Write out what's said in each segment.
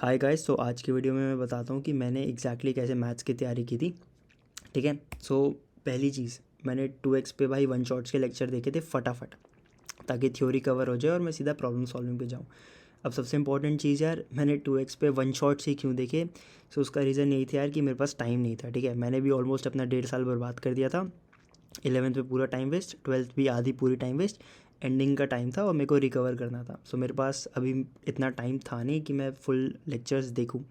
Hi guys. तो आज की वीडियो में मैं बताता हूँ कि मैंने एग्जैक्टली कैसे मैथ्स की तैयारी की थी। ठीक है। पहली चीज़, मैंने 2x पे भाई वन शॉट्स के लेक्चर देखे थे फटाफट, ताकि थ्योरी कवर हो जाए और मैं सीधा प्रॉब्लम सॉल्विंग पे जाऊँ। अब सबसे इंपॉर्टेंट चीज़ यार, मैंने 2x पे वन शॉट से क्यों देखे। उसका रीज़न यही था यार कि मेरे पास टाइम नहीं था। ठीक है, मैंने भी ऑलमोस्ट अपना 1.5 साल बर्बाद कर दिया था। 11th में पूरा टाइम वेस्ट, 12th भी आधी पूरी टाइम वेस्ट, एंडिंग का टाइम था और मेरे को रिकवर करना था। मेरे पास अभी इतना टाइम था नहीं कि मैं फुल लेक्चर्स देखूँ।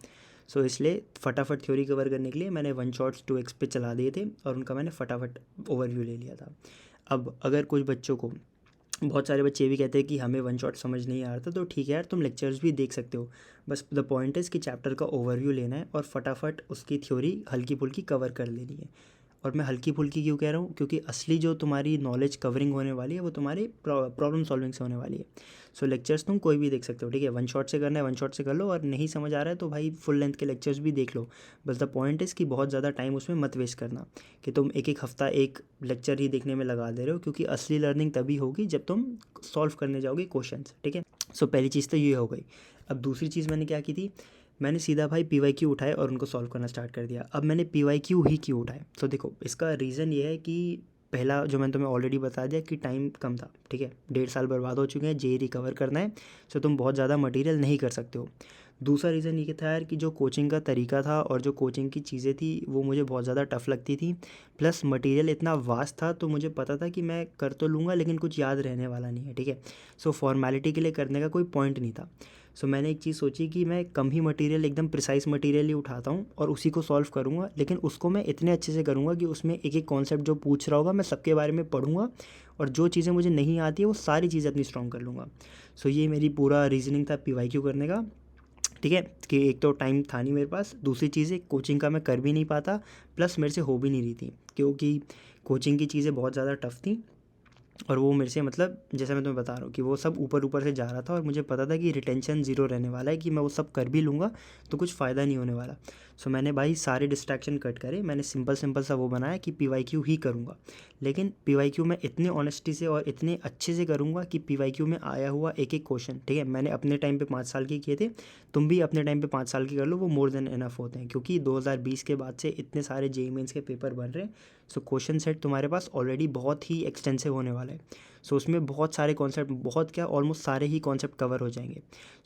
इसलिए फटाफट थ्योरी कवर करने के लिए मैंने वन शॉट्स 2x पे चला दिए थे और उनका मैंने फटाफट ओवरव्यू ले लिया था। अब अगर कुछ बच्चों को, बहुत सारे बच्चे भी कहते हैं कि हमें वन शॉट समझ नहीं आ रहा था, तो ठीक है यार, तुम लेक्चर्स भी देख सकते हो। बस द पॉइंट इज़ कि चैप्टर का ओवरव्यू लेना है और फटाफट उसकी थ्योरी हल्की फुल्की कवर कर लेनी है। और मैं हल्की फुल्की क्यों कह रहा हूँ, क्योंकि असली जो तुम्हारी नॉलेज कवरिंग होने वाली है वो तुम्हारी प्रॉब्लम सॉल्विंग से होने वाली है। लेक्चर्स तुम कोई भी देख सकते हो। ठीक है, वन शॉट से करना है वन शॉट से कर लो, और नहीं समझ आ रहा है तो भाई फुल लेंथ के लेक्चर्स भी देख लो। बस द पॉइंट इज़ कि बहुत ज़्यादा टाइम उसमें मत वेस्ट करना, कि तुम एक एक हफ्ता एक लेक्चर ही देखने में लगा दे रहे हो, क्योंकि असली लर्निंग तभी होगी जब तुम सॉल्व करने जाओगे क्वेश्चन। ठीक है। पहली चीज़ तो ये हो गई। अब दूसरी चीज़ मैंने क्या की थी, मैंने सीधा भाई PYQ उठाए और उनको सॉल्व करना स्टार्ट कर दिया। अब मैंने PYQ ही क्यों उठाए, देखो इसका रीज़न ये है कि पहला जो मैंने तुम्हें ऑलरेडी बता दिया कि टाइम कम था। ठीक है, 1.5 साल बर्बाद हो चुके हैं, जे रिकवर करना है। तुम बहुत ज़्यादा मटेरियल नहीं कर सकते हो। दूसरा रीज़न ये था यार कि जो कोचिंग का तरीका था और जो कोचिंग की चीज़ें थी वो मुझे बहुत ज़्यादा टफ लगती थी। प्लस मटेरियल इतना वास्ट था, तो मुझे पता था कि मैं कर तो लूँगा लेकिन कुछ याद रहने वाला नहीं है। ठीक है, फॉर्मेलिटी के लिए करने का कोई पॉइंट नहीं था। मैंने एक चीज़ सोची कि मैं कम ही मटेरियल, एकदम प्रिसाइज मटेरियल ही उठाता हूँ और उसी को सॉल्व करूँगा, लेकिन उसको मैं इतने अच्छे से करूँगा कि उसमें एक एक कॉन्सेप्ट जो पूछ रहा होगा मैं सबके बारे में पढ़ूंगा, और जो चीज़ें मुझे नहीं आती है वो सारी चीज़ें अपनी स्ट्रॉन्ग कर लूँगा। ये मेरी पूरा रीजनिंग था PYQ करने का। ठीक है, कि एक तो टाइम था नहीं मेरे पास, दूसरी चीज़ है कोचिंग का मैं कर भी नहीं पाता, प्लस मेरे से हो भी नहीं रही थी, क्योंकि कोचिंग की चीज़ें बहुत ज़्यादा टफ थी। और वो मेरे से, मतलब जैसे मैं तुम्हें बता रहा हूँ कि वो सब ऊपर ऊपर से जा रहा था, और मुझे पता था कि रिटेंशन ज़ीरो रहने वाला है, कि मैं वो सब कर भी लूँगा तो कुछ फ़ायदा नहीं होने वाला। मैंने भाई सारे डिस्ट्रैक्शन कट करे, मैंने सिंपल सिंपल सा वो बनाया कि PYQ ही करूँगा। लेकिन PYQ में इतने ऑनेस्टी से और इतने अच्छे से करूँगा कि PYQ में आया हुआ एक एक क्वेश्चन, ठीक है, मैंने अपने टाइम पे 5 साल के किए थे, तुम भी अपने टाइम पे 5 साल के कर लो, वो मोर देन इनफ होते हैं, क्योंकि 2020 के बाद से इतने सारे JEE मेंस के पेपर बन रहे हैं। क्वेश्चन सेट तुम्हारे पास ऑलरेडी बहुत ही एक्सटेंसिव होने वाला है। उसमें बहुत सारे कॉन्सेप्ट, बहुत क्या, ऑलमोस्ट सारे ही कॉन्सेप्ट कवर हो जाएंगे।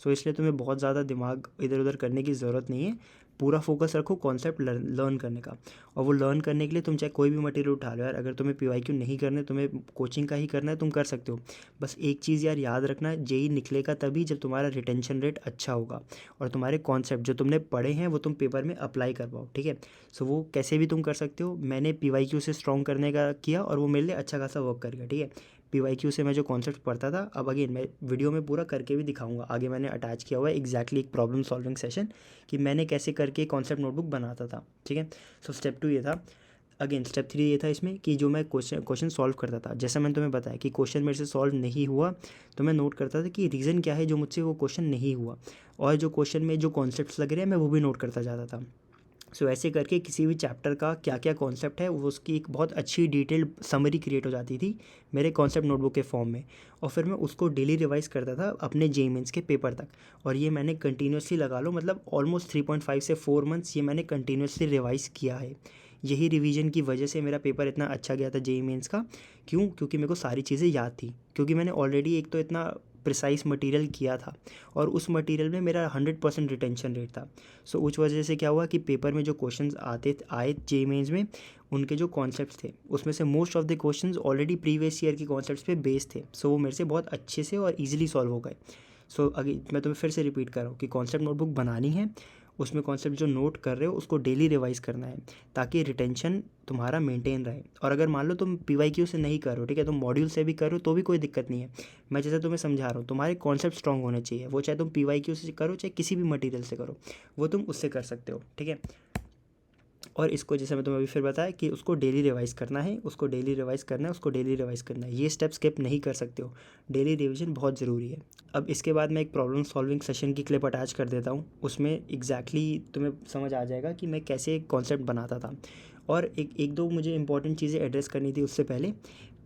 इसलिए तुम्हें बहुत ज़्यादा दिमाग इधर उधर करने की ज़रूरत नहीं है। पूरा फोकस रखो कॉन्सेप्ट लर्न करने का। और वो लर्न करने के लिए तुम चाहे कोई भी मटेरियल उठा लो यार, अगर तुम्हें PYQ नहीं करने, तुम्हें कोचिंग का ही करना है, तुम कर सकते हो। बस एक चीज़ यार याद रखना, JEE निकलेगा तभी जब तुम्हारा रिटेंशन रेट अच्छा होगा और तुम्हारे कॉन्सेप्ट जो तुमने पढ़े हैं वो तुम पेपर में अप्लाई कर पाओ। ठीक है, वो कैसे भी तुम कर सकते हो। मैंने PYQ से स्ट्रॉन्ग करने का किया और वो मेरे लिए अच्छा खासा वर्क कर गया। ठीक है, PYQ से मैं जो कॉन्सेप्ट पढ़ता था, अब अगेन मैं वीडियो में पूरा करके भी दिखाऊंगा, आगे मैंने अटैच किया हुआ है एग्जैक्टली एक प्रॉब्लम सॉल्विंग सेशन, कि मैंने कैसे करके कॉन्सेप्ट नोटबुक बनाता था। ठीक है, स्टेप 2 ये था। अगेन स्टेप 3 ये था इसमें कि जो मैं क्वेश्चन सॉल्व करता था, जैसा मैंने तुम्हें बताया कि क्वेश्चन मेरे से सॉल्व नहीं हुआ, तो मैं नोट करता था कि रीज़न क्या है जो मुझसे वो क्वेश्चन नहीं हुआ, और जो क्वेश्चन में जो कॉन्सेप्ट्स लग रहे हैं मैं वो भी नोट करता जाता था। ऐसे करके किसी भी चैप्टर का क्या क्या कॉन्सेप्ट है वो, उसकी एक बहुत अच्छी डिटेल्ड समरी क्रिएट हो जाती थी मेरे कॉन्सेप्ट नोटबुक के फॉर्म में, और फिर मैं उसको डेली रिवाइज करता था अपने JEE मेंस के पेपर तक। और ये मैंने कंटिन्यूसली लगा लो, मतलब ऑलमोस्ट 3.5 से 4 मंथ्स ये मैंने कंटिन्यूसली रिवाइज किया है। यही रिवीजन की वजह से मेरा पेपर इतना अच्छा गया था JEE मेंस का। क्यों? क्योंकि मेरे को सारी चीज़ें याद थी, क्योंकि मैंने ऑलरेडी एक तो इतना प्रिसाइज मटेरियल किया था, और उस मटेरियल में मेरा 100% रिटेंशन रेट था। उस वजह से क्या हुआ कि पेपर में जो क्वेश्चंस आए JEE मेंस में, उनके जो कॉन्सेप्ट्स थे उसमें से most of the questions already previous year के कॉन्सेप्ट्स पे बेस्ड थे। वो मेरे से बहुत अच्छे से और इजीली सॉल्व हो गए। अगे मैं तुम्हें फिर से रिपीट कर रहा हूँ कि कॉन्सेप्ट नोटबुक बनानी है, उसमें कॉन्सेप्ट जो नोट कर रहे हो उसको डेली रिवाइज करना है, ताकि रिटेंशन तुम्हारा मेंटेन रहे। और अगर मान लो तुम PYQ से नहीं करो, ठीक है, तुम मॉड्यूल से भी करो तो भी कोई दिक्कत नहीं है। मैं जैसे तुम्हें समझा रहा हूँ, तुम्हारे कॉन्सेप्ट स्ट्रॉन्ग होने चाहिए, वो चाहे तुम PYQ से करो चाहे किसी भी मटेरियल से करो, वो तुम उससे कर सकते हो। ठीक है, और इसको जैसे मैं तुम्हें अभी फिर बताया कि उसको डेली रिवाइज करना है, उसको डेली रिवाइज करना है, उसको डेली रिवाइज करना है, ये स्टेप स्किप नहीं कर सकते हो। डेली रिवीजन बहुत ज़रूरी है। अब इसके बाद मैं एक प्रॉब्लम सॉल्विंग सेशन की क्लिप अटैच कर देता हूँ, उसमें एग्जैक्टली तुम्हें समझ आ जाएगा कि मैं कैसे कॉन्सेप्ट बनाता था। और एक दो मुझे इंपॉर्टेंट चीज़ें एड्रेस करनी थी उससे पहले।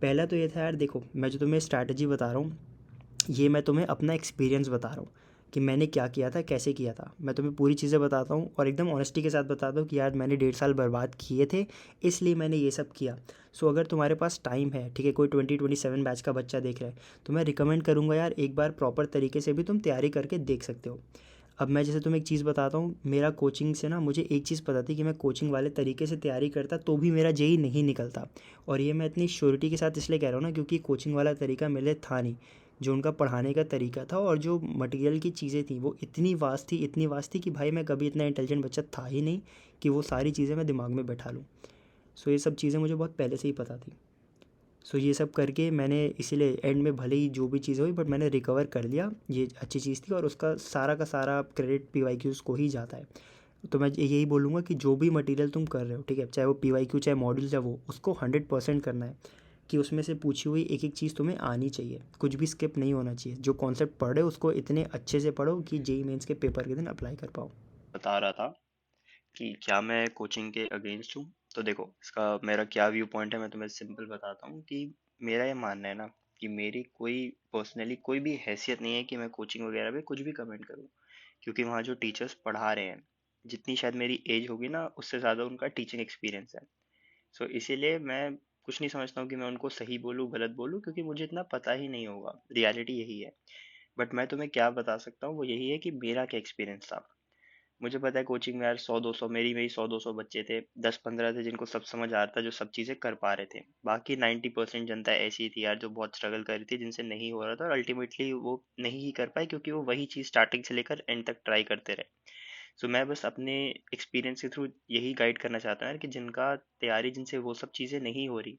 पहला तो ये था यार, देखो मैं जो तुम्हें स्ट्रैटेजी बता रहा हूँ, ये मैं तुम्हें अपना एक्सपीरियंस बता रहा हूँ, कि मैंने क्या किया था, कैसे किया था। मैं तुम्हें पूरी चीज़ें बताता हूँ और एकदम ऑनेस्टी के साथ बताता हूँ कि यार मैंने 1.5 साल बर्बाद किए थे, इसलिए मैंने ये सब किया। सो अगर तुम्हारे पास टाइम है, ठीक है, कोई 2027 बैच का बच्चा देख रहा है, तो मैं रिकमेंड करूँगा यार एक बार प्रॉपर तरीके से भी तुम तैयारी करके देख सकते हो। अब मैं जैसे तुम्हें एक चीज़ बताता हूँ, मेरा कोचिंग से ना मुझे एक चीज़ पता थी कि मैं कोचिंग वाले तरीके से तैयारी करता तो भी मेरा जेई नहीं निकलता। और ये मैं इतनी श्योरिटी के साथ इसलिए कह रहा हूँ ना, क्योंकि कोचिंग वाला तरीका मेरे लिए था नहीं। जो उनका पढ़ाने का तरीका था और जो मटेरियल की चीज़ें थी वो इतनी वास्ट थी कि भाई मैं कभी इतना इंटेलिजेंट बच्चा था ही नहीं कि वो सारी चीज़ें मैं दिमाग में बैठा लूँ। सो ये सब चीज़ें मुझे बहुत पहले से ही पता थी। सो ये सब करके मैंने इसीलिए एंड में भले ही जो भी चीज़ हुई बट मैंने रिकवर कर लिया, ये अच्छी चीज़ थी और उसका सारा का सारा क्रेडिट पीवाईक्यूज़ को ही जाता है। तो मैं यही बोलूँगा कि जो भी मटेरियल तुम कर रहे हो, ठीक है, चाहे वो पीवाईक्यू चाहे मॉड्यूल चाहे वो, उसको 100% करना है कि उसमें से पूछी हुई एक एक चीज़ तुम्हें आनी चाहिए, कुछ भी स्किप नहीं होना चाहिए। जो कॉन्सेप्ट पढ़े उसको इतने अच्छे से पढ़ो कि जेई मेंस के पेपर के दिन अप्लाई कर पाओ। बता रहा था कि क्या मैं कोचिंग के अगेंस्ट हूँ। तो देखो, इसका मेरा क्या व्यू पॉइंट है, मैं तुम्हें सिंपल बताता हूँ कि मेरा ये मानना है ना कि मेरी कोई पर्सनली कोई भी हैसियत नहीं है कि मैं कोचिंग वगैरह पे कुछ भी कमेंट करूँ, क्योंकि वहाँ जो टीचर्स पढ़ा रहे हैं, जितनी शायद मेरी एज होगी ना उससे ज़्यादा उनका टीचिंग एक्सपीरियंस है। सो इसीलिए मैं कुछ नहीं समझता हूँ कि मैं उनको सही बोलूँ गलत बोलूँ, क्योंकि मुझे इतना पता ही नहीं होगा, रियलिटी यही है। बट मैं तुम्हें क्या बता सकता हूँ वो यही है कि मेरा क्या एक्सपीरियंस था। मुझे पता है कोचिंग में यार 100-200 मेरी 100-200 बच्चे थे, 10-15 थे जिनको सब समझ आ रहा था, जो सब चीज़ें कर पा रहे थे। बाकी 90% जनता ऐसी थी यार जो बहुत स्ट्रगल कर रही थी, जिनसे नहीं हो रहा था और अल्टीमेटली वो नहीं ही कर पाए, क्योंकि वो वही चीज़ स्टार्टिंग से लेकर एंड तक ट्राई करते रहे। सो मैं बस अपने एक्सपीरियंस के थ्रू यही गाइड करना चाहता हूँ यार कि जिनका तैयारी जिनसे वो सब चीज़ें नहीं हो रही,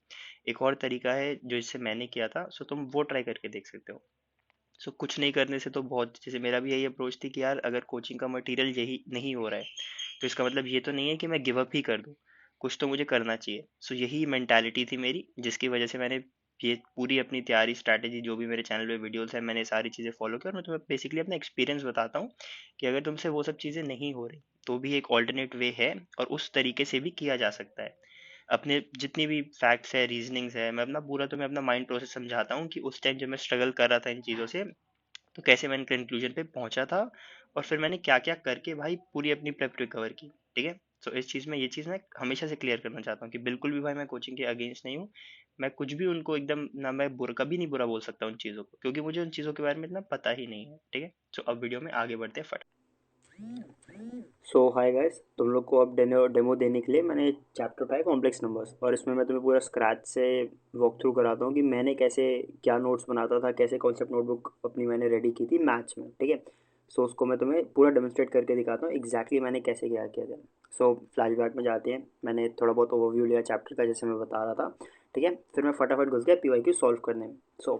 एक और तरीका है जो इससे मैंने किया था, सो तुम वो ट्राई करके देख सकते हो। सो कुछ नहीं करने से तो बहुत, जैसे मेरा भी यही अप्रोच थी कि यार अगर कोचिंग का मटेरियल यही नहीं हो रहा है तो इसका मतलब ये तो नहीं है कि मैं गिव अप ही कर दूँ, कुछ तो मुझे करना चाहिए। सो यही मेंटालिटी थी मेरी, जिसकी वजह से मैंने ये पूरी अपनी तैयारी स्ट्रैटेजी, जो भी मेरे चैनल पे वीडियोस है, मैंने सारी चीज़ें फॉलो की। और मैं तुम्हें बेसिकली अपना एक्सपीरियंस बताता हूँ कि अगर तुमसे वो सब चीज़ें नहीं हो रही तो भी एक ऑल्टरनेट वे है और उस तरीके से भी किया जा सकता है। अपने जितनी भी फैक्ट्स है, रीजनिंग्स है, मैं अपना पूरा तुम्हें अपना माइंड प्रोसेस समझाता हूँ कि उस टाइम जब मैं स्ट्रगल कर रहा था इन चीज़ों से, तो कैसे मैंने कंक्लूजन पे पहुंचा था और फिर मैंने क्या क्या करके भाई पूरी अपनी प्रेप रिकवर की। ठीक है। तो इस चीज़ में ये चीज़ मैं हमेशा से क्लियर करना चाहता हूँ कि बिल्कुल भी भाई मैं कोचिंग के अगेंस्ट नहीं हूँ। मैं कुछ भी उनको एकदम ना, मैं बुरा कभी नहीं बुरा बोल सकता उन चीज़ों को, क्योंकि मुझे उन चीज़ों के बारे में इतना पता ही नहीं है। ठीक है। तो अब वीडियो में आगे बढ़ते हैं फट। सो हाय गाइस, तुम लोग को अब डेमो डेमो देने के लिए मैंने चैप्टर उठाया कॉम्प्लेक्स नंबर्स, और इसमें मैं तुम्हें पूरा स्क्रैच से वॉक थ्रू कराता हूँ कि मैंने कैसे क्या नोट्स बनाता था, कैसे कॉन्सेप्ट नोटबुक अपनी मैंने रेडी की थी मैथ्स में, ठीक है। सो उसको मैं तुम्हें पूरा डेमोन्स्ट्रेट करके दिखाता हूँ एग्जैक्टली मैंने कैसे क्या किया था। सो फ्लैशबैक में जाते हैं, मैंने थोड़ा बहुत ओवरव्यू लिया चैप्टर का जैसे मैं बता रहा था, ठीक है। फिर मैं फटाफट घुस गया पीवाईक्यू सॉल्व करने में। सो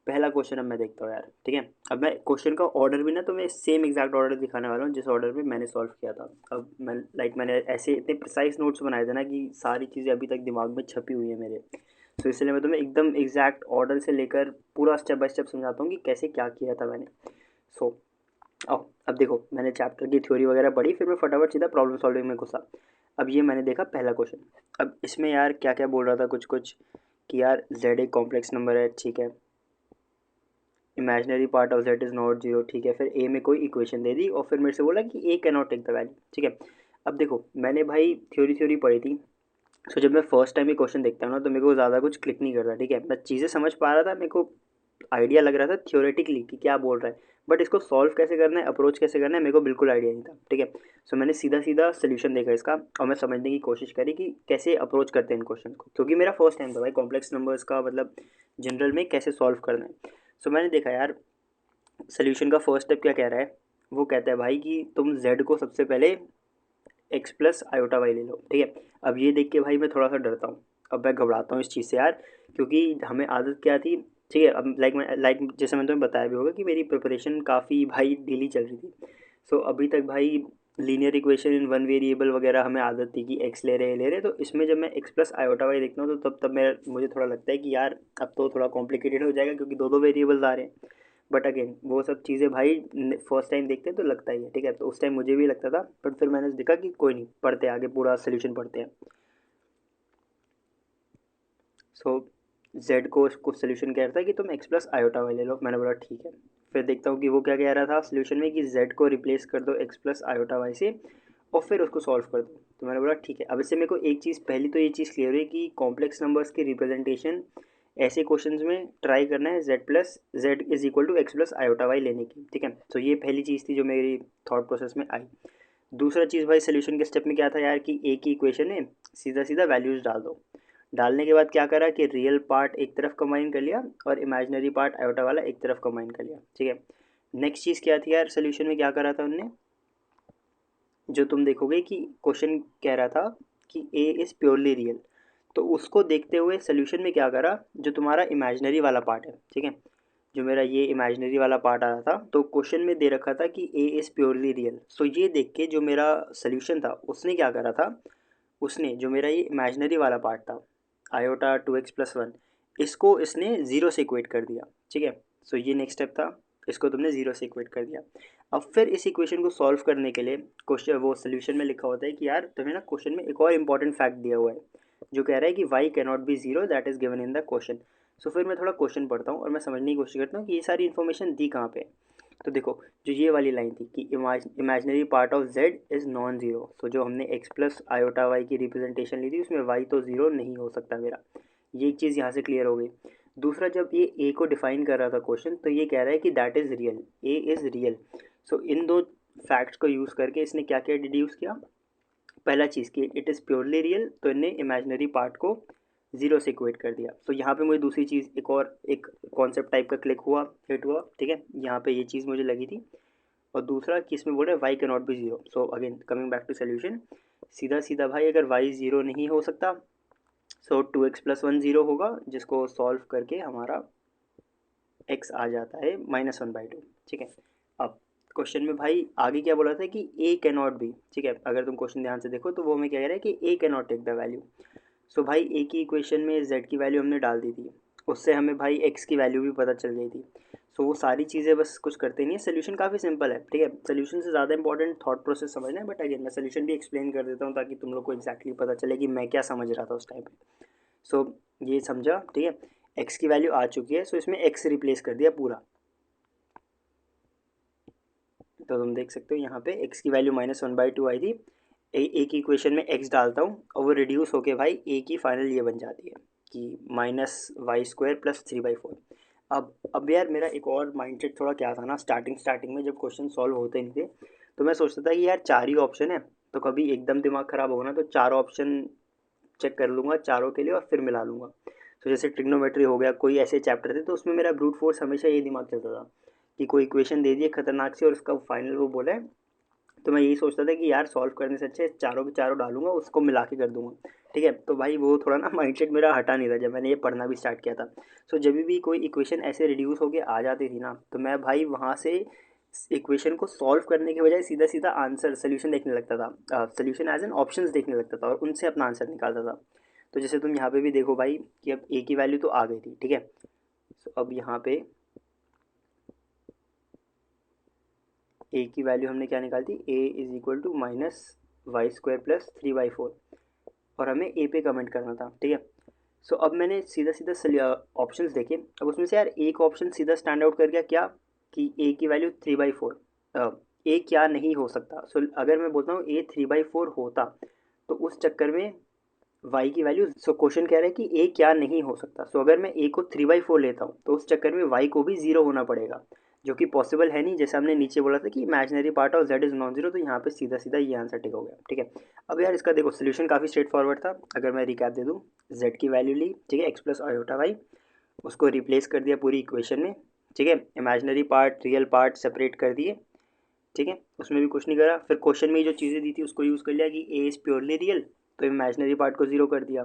पहला क्वेश्चन अब मैं देखता हूँ यार, ठीक है। अब मैं क्वेश्चन का ऑर्डर भी ना तुम्हें सेम एग्जैक्ट ऑर्डर दिखाने वाला हूँ जिस ऑर्डर में मैंने सॉल्व किया था। अब मैंने ऐसे इतने प्रिसाइज नोट्स बनाए थे ना कि सारी चीज़ें अभी तक दिमाग में छपी हुई है मेरे। तो इसलिए मैं तुम्हें एकदम एग्जैक्ट ऑर्डर से लेकर पूरा स्टेप बाय स्टेप समझाता हूँ कि कैसे क्या किया था मैंने। सो अब देखो, मैंने चैप्टर की थ्योरी वगैरह पढ़ी, फिर मैं फटाफट सीधा प्रॉब्लम सॉल्विंग में घुसा। अब ये मैंने देखा पहला क्वेश्चन। अब इसमें यार क्या क्या बोल रहा था कुछ कुछ कि यार जेड एक कॉम्प्लेक्स नंबर है, ठीक है। Imaginary part of Z is not zero, ठीक है। फिर ए में कोई इक्वेशन दे दी और फिर मेरे से बोला कि a can not take the value, ठीक है। अब देखो, मैंने भाई थ्योरी पढ़ी थी। सो जब मैं फर्स्ट टाइम ये क्वेश्चन देखता हूँ ना तो मेरे को ज़्यादा कुछ क्लिक नहीं करता, ठीक है। मैं चीज़ें समझ पा रहा था, मेरे को आइडिया लग रहा था थियोरेटिकली कि क्या बोल रहा है, बट इसको सॉल्व कैसे करना है, अप्रोच कैसे करना है, मेरे को बिल्कुल आइडिया नहीं था, ठीक है। सो मैंने सीधा सीधा सोल्यूशन देखा इसका और मैं समझने की कोशिश करी कि कैसे अप्रोच करते हैं इन क्वेश्चन को, क्योंकि मेरा फर्स्ट टाइम था भाई कॉम्प्लेक्स नंबर्स का मतलब जनरल में कैसे सॉल्व करना है। सो मैंने देखा यार सोल्यूशन का फर्स्ट स्टेप क्या कह रहा है। वो कहता है भाई कि तुम z को सबसे पहले एक्स प्लस आयोटा वाई ले लो, ठीक है। अब ये देख के भाई मैं थोड़ा सा डरता हूँ, अब मैं घबराता हूँ इस चीज़ से यार, क्योंकि हमें आदत क्या थी, ठीक है। अब लाइक जैसे मैंने तुम्हें बताया भी होगा कि मेरी प्रिपरेशन काफ़ी भाई ढीली चल रही थी। सो अभी तक भाई linear equation in one variable वगैरह हमें आदत थी कि एक्स ले रहे, तो इसमें जब मैं एक्स प्लस आयोटा वाई देखता हूँ तो तब मैं मुझे थोड़ा लगता है कि यार अब तो थोड़ा कॉम्प्लिकेटेड हो जाएगा, क्योंकि दो दो वेरिएबल्स आ रहे हैं। बट अगेन वो सब चीज़ें भाई फर्स्ट टाइम देखते हैं तो लगता ही है, ठीक है। तो उस टाइम मुझे भी लगता था, बट फिर मैंने देखा कि कोई नहीं, पढ़ते हैं आगे, पूरा सोल्यूशन पढ़ते हैं। सो जेड को उसको सोल्यूशन कह रहा था कि तुम एक्स प्लस आयोटा वाई ले लो, मैंने बोला ठीक है। फिर देखता हूँ कि वो क्या कह रहा था सोल्यूशन में कि z को रिप्लेस कर दो x प्लस आयोटा वाई से और फिर उसको सॉल्व कर दो। तो मैंने बोला ठीक है। अब इससे मेरे को एक चीज़, पहली तो ये चीज़ क्लियर हुई कि कॉम्प्लेक्स नंबर्स की रिप्रेजेंटेशन ऐसे क्वेश्चंस में ट्राई करना है z plus z is equal to x plus iota y लेने की, ठीक है। तो ये पहली चीज़ थी जो मेरी थॉट प्रोसेस में आई। दूसरा चीज़ भाई सोल्यूशन के स्टेप में क्या था यार कि एक ही इक्वेशन में सीधा सीधा वैल्यूज़ डाल दो। डालने के बाद क्या करा कि रियल पार्ट एक तरफ कंबाइन कर लिया और इमेजिनरी पार्ट आयोटा वाला एक तरफ कंबाइन कर लिया, ठीक है। नेक्स्ट चीज़ क्या थी यार, सोल्यूशन में क्या करा था उनने, जो तुम देखोगे कि क्वेश्चन कह रहा था कि ए इज़ प्योरली रियल, तो उसको देखते हुए सोल्यूशन में क्या करा, जो तुम्हारा इमेजिनरी वाला पार्ट है, ठीक है, जो मेरा ये इमेजिनरी वाला पार्ट आ रहा था, तो क्वेश्चन में दे रखा था कि ए इज़ प्योरली रियल। सो ये देख के जो मेरा सोल्यूशन था उसने क्या करा था, उसने जो मेरा ये इमेजिनरी वाला पार्ट था आयोटा 2x+1, इसको इसने ज़ीरो से इक्वेट कर दिया, ठीक है। सो ये नेक्स्ट स्टेप था, इसको तुमने ज़ीरो से इक्वेट कर दिया। अब फिर इस इक्वेशन को सॉल्व करने के लिए क्वेश्चन वो सोल्यूशन में लिखा होता है कि यार तुम्हें ना क्वेश्चन में एक और इंपॉर्टेंट फैक्ट दिया हुआ है जो कह रहा है कि y can not be zero that is given in the question. So फिर मैं थोड़ा क्वेश्चन पढ़ता हूँ और मैं समझने की कोशिश करता हूँ कि ये सारी इन्फॉर्मेशन दी कहाँ पे है। तो देखो जो ये वाली लाइन थी कि imaginary part of z is non zero, so जो हमने x प्लस आयोटा वाई की रिप्रेजेंटेशन ली थी उसमें y तो ज़ीरो नहीं हो सकता मेरा, ये एक चीज़ यहाँ से क्लियर हो गई। दूसरा जब ये a को डिफाइन कर रहा था क्वेश्चन, तो ये कह रहा है कि that is real, a is real. So इन दो फैक्ट्स को यूज़ करके इसने क्या क्या डिड्यूस किया, पहला चीज़ कि इट इज़ प्योरली रियल, तो इन्हें इमेजिनरी पार्ट को ज़ीरो से इक्वेट कर दिया। तो यहाँ पे मुझे दूसरी चीज़ एक कॉन्सेप्ट टाइप का क्लिक हुआ, हिट हुआ, ठीक है, यहाँ पे ये चीज़ मुझे लगी थी। और दूसरा कि इसमें बोल रहे हैं y can not be zero. So again coming back to solution, सीधा सीधा भाई अगर वाई ज़ीरो नहीं हो सकता सो 2x+1 ज़ीरो होगा, जिसको सॉल्व करके हमारा x आ जाता है -1/2, ठीक है। अब क्वेश्चन में भाई आगे क्या बोला था कि a कैन नॉट बी, ठीक है, अगर तुम क्वेश्चन ध्यान से देखो तो वो हमें क्या कह रहा है कि a can not take the value. So भाई a की इक्वेशन में z की वैल्यू हमने डाल दी थी, उससे हमें भाई x की वैल्यू भी पता चल गई थी। सो वो सारी चीज़ें बस कुछ करते नहीं है, सोल्यूशन काफ़ी सिंपल है, ठीक है। सोल्यूशन से ज़्यादा इंपॉर्टेंट थॉट प्रोसेस समझना है, बट अगेन मैं सोल्यूशन भी एक्सप्लेन कर देता हूँ ताकि तुम लोग को एक्जैक्टली पता चले कि मैं क्या समझ रहा था उस टाइम पे। सो ये समझा, ठीक है, x की वैल्यू आ चुकी है, सो इसमें x रिप्लेस कर दिया पूरा। तो तुम देख सकते हो यहाँ पे x की वैल्यू -1/2 आई थी, ए की इक्वेशन में x डालता हूँ और वो रिड्यूस होके भाई a की फाइनल ये बन जाती है कि -y² + 3/4। अब यार मेरा एक और माइंडसेट थोड़ा क्या था ना, स्टार्टिंग में जब क्वेश्चन सॉल्व होते नहीं थे तो मैं सोचता था कि यार चार ही ऑप्शन है, तो कभी एकदम दिमाग ख़राब होगा ना तो चार ऑप्शन चेक कर लूँगा चारों के लिए और फिर मिला लूँगा। तो जैसे ट्रिग्नोमेट्री हो गया, कोई ऐसे चैप्टर थे तो उसमें मेरा ब्रूट फोर्स हमेशा ये दिमाग चलता था कि कोई इक्वेशन दे दिए खतरनाक सी और उसका फाइनल वो बोला है, तो मैं यही सोचता था कि यार सॉल्व करने से अच्छे चारों के चारों डालूंगा उसको मिला के कर दूंगा, ठीक है। तो भाई वो थोड़ा ना माइंडसेट मेरा हटा नहीं था जब मैंने ये पढ़ना भी स्टार्ट किया था। सो जब भी कोई इक्वेशन ऐसे रिड्यूस होके आ जाती थी ना तो मैं भाई वहाँ से इक्वेशन को सॉल्व करने के बजाय सीधा सीधा आंसर सोल्यूशन देखने लगता था, सोल्यूशन एज एन ऑप्शंस देखने लगता था और उनसे अपना आंसर निकालता था। तो जैसे तुम यहाँ पे भी देखो भाई कि अब ए की वैल्यू तो आ गई थी, ठीक है। सो अब यहाँ पे ए की वैल्यू हमने क्या निकाली थी, A is equal to -y² + 3/4 और हमें ए पे कमेंट करना था, ठीक है। सो अब मैंने सीधा सीधा ऑप्शंस देखे, अब उसमें से यार एक ऑप्शन सीधा स्टैंड आउट कर गया क्या कि ए की वैल्यू 3/4, ए क्या नहीं हो सकता। सो अगर मैं बोलता हूँ ए 3/4 होता तो उस चक्कर में वाई की वैल्यू, सो क्वेश्चन कह रहा है कि ए क्या नहीं हो सकता, सो अगर मैं ए को 3/4 लेता हूँ तो उस चक्कर में वाई को भी ज़ीरो होना पड़ेगा, जो कि पॉसिबल है नहीं। जैसे हमने नीचे बोला था कि imaginary part of Z is non zero, तो यहाँ पे सीधा सीधा ये आंसर टिक हो गया, ठीक है। अब यार इसका देखो सोल्यूशन काफ़ी स्ट्रेट फॉरवर्ड था। अगर मैं रिकैप दे दूँ, जेड की वैल्यू ली, ठीक है, एक्स प्लस आयोटा वाई, उसको रिप्लेस कर दिया पूरी इक्वेशन में, ठीक है, imaginary part real part separate कर दिए, ठीक है, उसमें भी कुछ नहीं करा। फिर क्वेश्चन में जो चीज़ें दी थी उसको यूज़ कर लिया कि ए इज़ प्योरली रियल, तो इमेजिनरी पार्ट को जीरो कर दिया।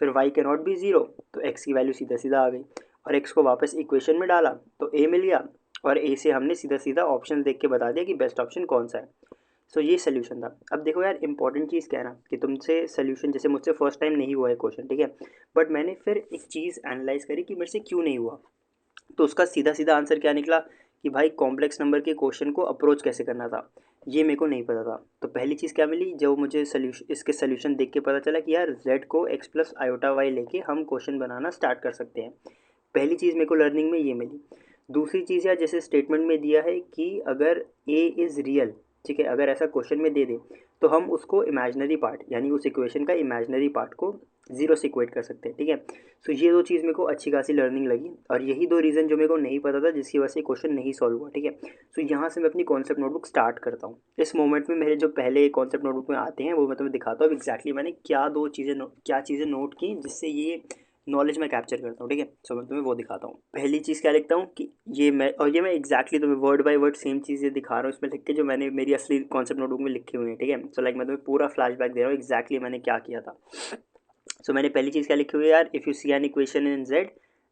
फिर y can not be zero, तो एक्स की वैल्यू सीधा सीधा आ गई और एक्स को वापस इक्वेशन में डाला तो ए मिल गया और ए से हमने सीधा सीधा ऑप्शन देख के बता दिया कि बेस्ट ऑप्शन कौन सा है। सो ये सोल्यूशन था। अब देखो यार इंपॉर्टेंट चीज़ क्या है ना कि तुमसे सोल्यूशन जैसे मुझसे फर्स्ट टाइम नहीं हुआ है क्वेश्चन, ठीक है, बट मैंने फिर एक चीज़ एनालाइज करी कि मेरे से क्यों नहीं हुआ। तो उसका सीधा सीधा आंसर क्या निकला कि भाई कॉम्प्लेक्स नंबर के क्वेश्चन को अप्रोच कैसे करना था ये मेरे को नहीं पता था। तो पहली चीज़ क्या मिली, जब मुझे सोल्यूशन इसके सोल्यूशन देख के पता चला कि यार z को x प्लस आयोटा वाई लेके हम क्वेश्चन बनाना स्टार्ट कर सकते हैं। पहली चीज़ मेरे को लर्निंग में ये मिली। दूसरी चीज़ यार, जैसे स्टेटमेंट में दिया है कि अगर ए इज़ रियल, ठीक है, अगर ऐसा क्वेश्चन में दे दे तो हम उसको इमेजिनरी पार्ट यानी उस इक्वेशन का इमेजिनरी पार्ट को जीरो से इक्वेट कर सकते हैं, ठीक है। सो ये दो चीज़ मेरे को अच्छी खासी लर्निंग लगी और यही दो रीज़न जो मेरे को नहीं पता था जिसकी वजह से क्वेश्चन नहीं सॉल्व हुआ, ठीक है। सो यहाँ से मैं अपनी कॉन्सेप्ट नोटबुक स्टार्ट करता हूँ। इस मोमेंट में मेरे जो पहले कॉन्सेप्ट नोटबुक में आते हैं वो मैं तुम्हें दिखाता हूँ एग्जैक्टली मैंने क्या चीज़ें नोट की जिससे ये नॉलेज मैं कैप्चर करता हूँ, ठीक है। सो मैं तुम्हें वो दिखाता हूँ। पहली चीज़ क्या लिखता हूँ कि ये मैं एग्जैक्टली तुम्हें वर्ड बाय वर्ड सेम चीज़ें दिखा रहा हूँ इसमें लिख के जो मैंने मेरी असली कॉन्सेप्ट नोटबुक में लिखी हुई है, ठीक है। सो लाइक मैं तुम्हें पूरा फ्लैशबैक दे रहा हूँ एग्जैक्टली मैंने क्या किया था। सो मैंने पहली चीज़ क्या लिखी हुई है यार, if you see an equation in z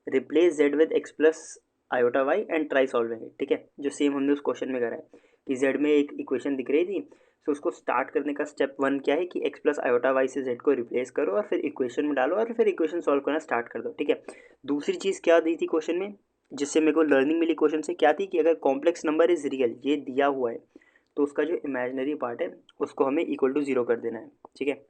replace z with x plus iota y and try solving it, ठीक है। जो सेम हमने उस क्वेश्चन में करा है कि जेड में एक इक्वेशन दिख रही थी, तो उसको स्टार्ट करने का स्टेप वन क्या है कि एक्स प्लस आयोटा वाई से जेड को रिप्लेस करो और फिर इक्वेशन में डालो और फिर इक्वेशन सॉल्व करना स्टार्ट कर दो, ठीक है। दूसरी चीज़ क्या दी थी क्वेश्चन में जिससे मेरे को लर्निंग मिली क्वेश्चन से, क्या थी कि अगर कॉम्प्लेक्स नंबर इज़ रियल, ये दिया हुआ है, तो उसका जो इमेजिनरी पार्ट है उसको हमें इक्वल टू ज़ीरो कर देना है, ठीक है।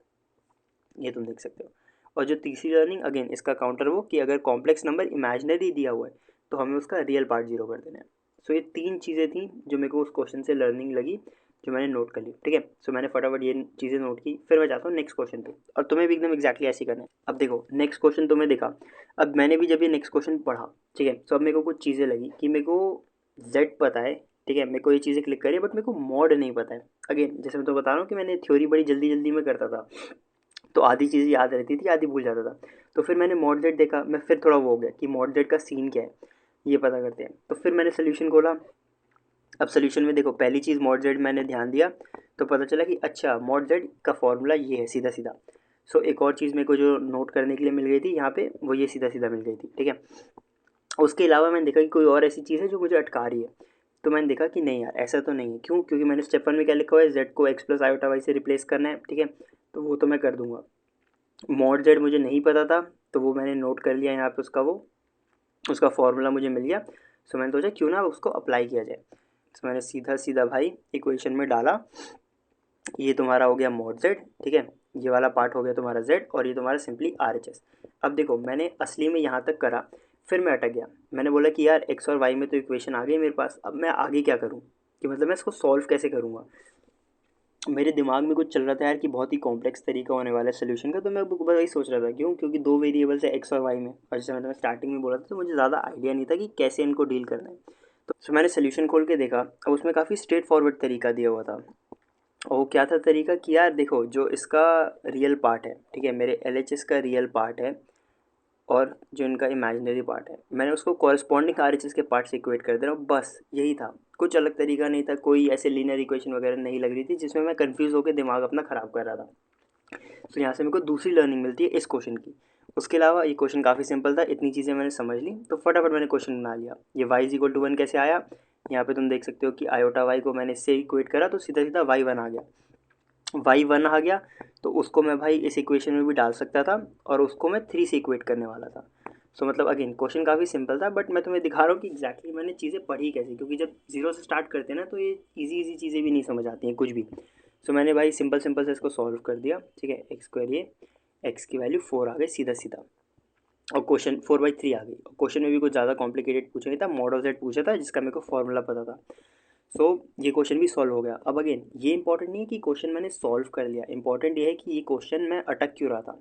ये तुम देख सकते हो। और जो तीसरी लर्निंग अगेन इसका काउंटर वो कि अगर कॉम्प्लेक्स नंबर इमेजिनरी दिया हुआ है तो हमें उसका रियल पार्ट जीरो कर देना है। सो ये तीन चीज़ें थी जो मेरे को उस क्वेश्चन से लर्निंग लगी जो मैंने नोट कर ली, ठीक है। सो मैंने फटाफट ये चीज़ें नोट की, फिर मैं जाता हूँ नेक्स्ट क्वेश्चन पे और तुम्हें भी एकदम एक्जैक्टली ऐसे ही करना है। अब देखो नेक्स्ट क्वेश्चन तुम्हें दिखा, अब मैंने भी जब ये नेक्स्ट क्वेश्चन पढ़ा, ठीक है, तो अब मेरे को कुछ चीज़ें लगी कि मेरे को जेड पता है, ठीक है, मेरे को ये चीज़ें क्लिक करी बट मेरे को मॉड नहीं पता है। अगेन जैसे मैं तो बता रहा हूँ कि मैंने थ्योरी बड़ी जल्दी जल्दी में करता था तो आधी चीज़ें याद रहती थी, आधी भूल जाता था। तो फिर मैंने मॉड जेड देखा, मैं फिर थोड़ा वो हो गया कि मॉड जेड का सीन क्या है ये पता करते हैं। तो फिर मैंने सोल्यूशन खोला। अब सोल्यूशन में देखो पहली चीज़ मॉड जेड मैंने ध्यान दिया तो पता चला कि अच्छा मॉड जेड का फॉर्मूला ये है सीधा सीधा। सो एक और चीज़ मेरे को जो नोट करने के लिए मिल गई थी यहाँ पे वो ये सीधा सीधा मिल गई थी, ठीक है। उसके अलावा मैंने देखा कि कोई और ऐसी चीज़ है जो मुझे अटका रही है, तो मैंने देखा कि नहीं यार ऐसा तो नहीं है। क्यों? क्योंकि मैंने स्टेप वन में क्या लिखा हुआ है, जेड को एक्स प्लस आयोटा वाई से रिप्लेस करना है, ठीक है, तो वो तो मैं कर दूंगा। मॉड जेड मुझे नहीं पता था तो वो मैंने नोट कर लिया यहाँ पे, उसका फॉर्मूला मुझे मिल गया। सो मैंने सोचा क्यों ना उसको अप्लाई किया जाए। तो मैंने सीधा सीधा भाई इक्वेशन में डाला, ये तुम्हारा हो गया मॉड जेड, ठीक है, ये वाला पार्ट हो गया तुम्हारा जेड और ये तुम्हारा सिंपली आर एच एस। अब देखो मैंने असली में यहाँ तक करा, फिर मैं अटक गया। मैंने बोला कि यार एक्स और वाई में तो इक्वेशन आ गई मेरे पास, अब मैं आगे क्या करूँ कि मतलब मैं इसको सॉल्व कैसे करूँगा। मेरे दिमाग में कुछ चल रहा था यार कि बहुत ही कॉम्प्लेक्स तरीका होने वाला है सोल्यूशन का, तो मैं बस वही सोच रहा था। क्यों? क्योंकि दो वेरिएबल्स है एक्स और वाई में, और जैसे मैंने स्टार्टिंग में बोला था तो मुझे ज़्यादा आइडिया नहीं था कि कैसे इनको डील करना है। तो मैंने सोल्यूशन खोल के देखा, अब उसमें काफ़ी स्ट्रेट फॉरवर्ड तरीका दिया हुआ था। और वो क्या था तरीका कि यार देखो जो इसका रियल पार्ट है, ठीक है, मेरे एल एच एस का रियल पार्ट है और जो इनका इमेजिनरी पार्ट है मैंने उसको कॉरस्पॉन्डिंग आर एच एस के पार्ट से इक्वेट कर दे रहा हूँ, बस यही था। कुछ अलग तरीका नहीं था, कोई ऐसे लीनियर इक्वेशन वगैरह नहीं लग रही थी जिसमें मैं कंफ्यूज होकर दिमाग अपना ख़राब कर रहा था। तो यहाँ से मेरे को दूसरी लर्निंग मिलती है इस क्वेश्चन की। उसके अलावा ये क्वेश्चन काफ़ी सिंपल था, इतनी चीज़ें मैंने समझ ली तो फटाफट मैंने क्वेश्चन बना लिया। ये y is equal to one कैसे आया, यहाँ पे तुम देख सकते हो कि आयोटा वाई को मैंने इससे इक्वेट करा तो सीधा सीधा वाई वन आ गया। वाई वन आ गया तो उसको मैं भाई इस इक्वेशन में भी डाल सकता था और उसको मैं थ्री से इक्वेट करने वाला था। सो मतलब अगेन क्वेश्चन काफ़ी सिंपल था बट मैं तुम्हें दिखा रहा हूँ कि एग्जैक्टली मैंने चीज़ें पढ़ी कैसे, क्योंकि जब जीरो से स्टार्ट करते हैं ना तो ये इजी इजी चीज़ें भी नहीं समझ आती हैं कुछ भी। सो मैंने भाई सिंपल सिंपल से इसको सॉल्व कर दिया, ठीक है। एक्स स्क्वायर ये एक्स की वैल्यू फोर आ गई सीधा सीधा और क्वेश्चन फोर बाई थ्री आ गई। क्वेश्चन में भी कुछ ज़्यादा कॉम्प्लिकेटेड पूछा नहीं था, मॉड ऑफ जेड पूछा था जिसका मेरे को फॉर्मूला पता था। सो ये क्वेश्चन भी सॉल्व हो गया। अब अगेन ये इंपॉर्टेंट नहीं है कि क्वेश्चन मैंने सॉल्व कर लिया, इंपॉर्टेंट ये है कि ये क्वेश्चन मैं अटक क्यों रहा था।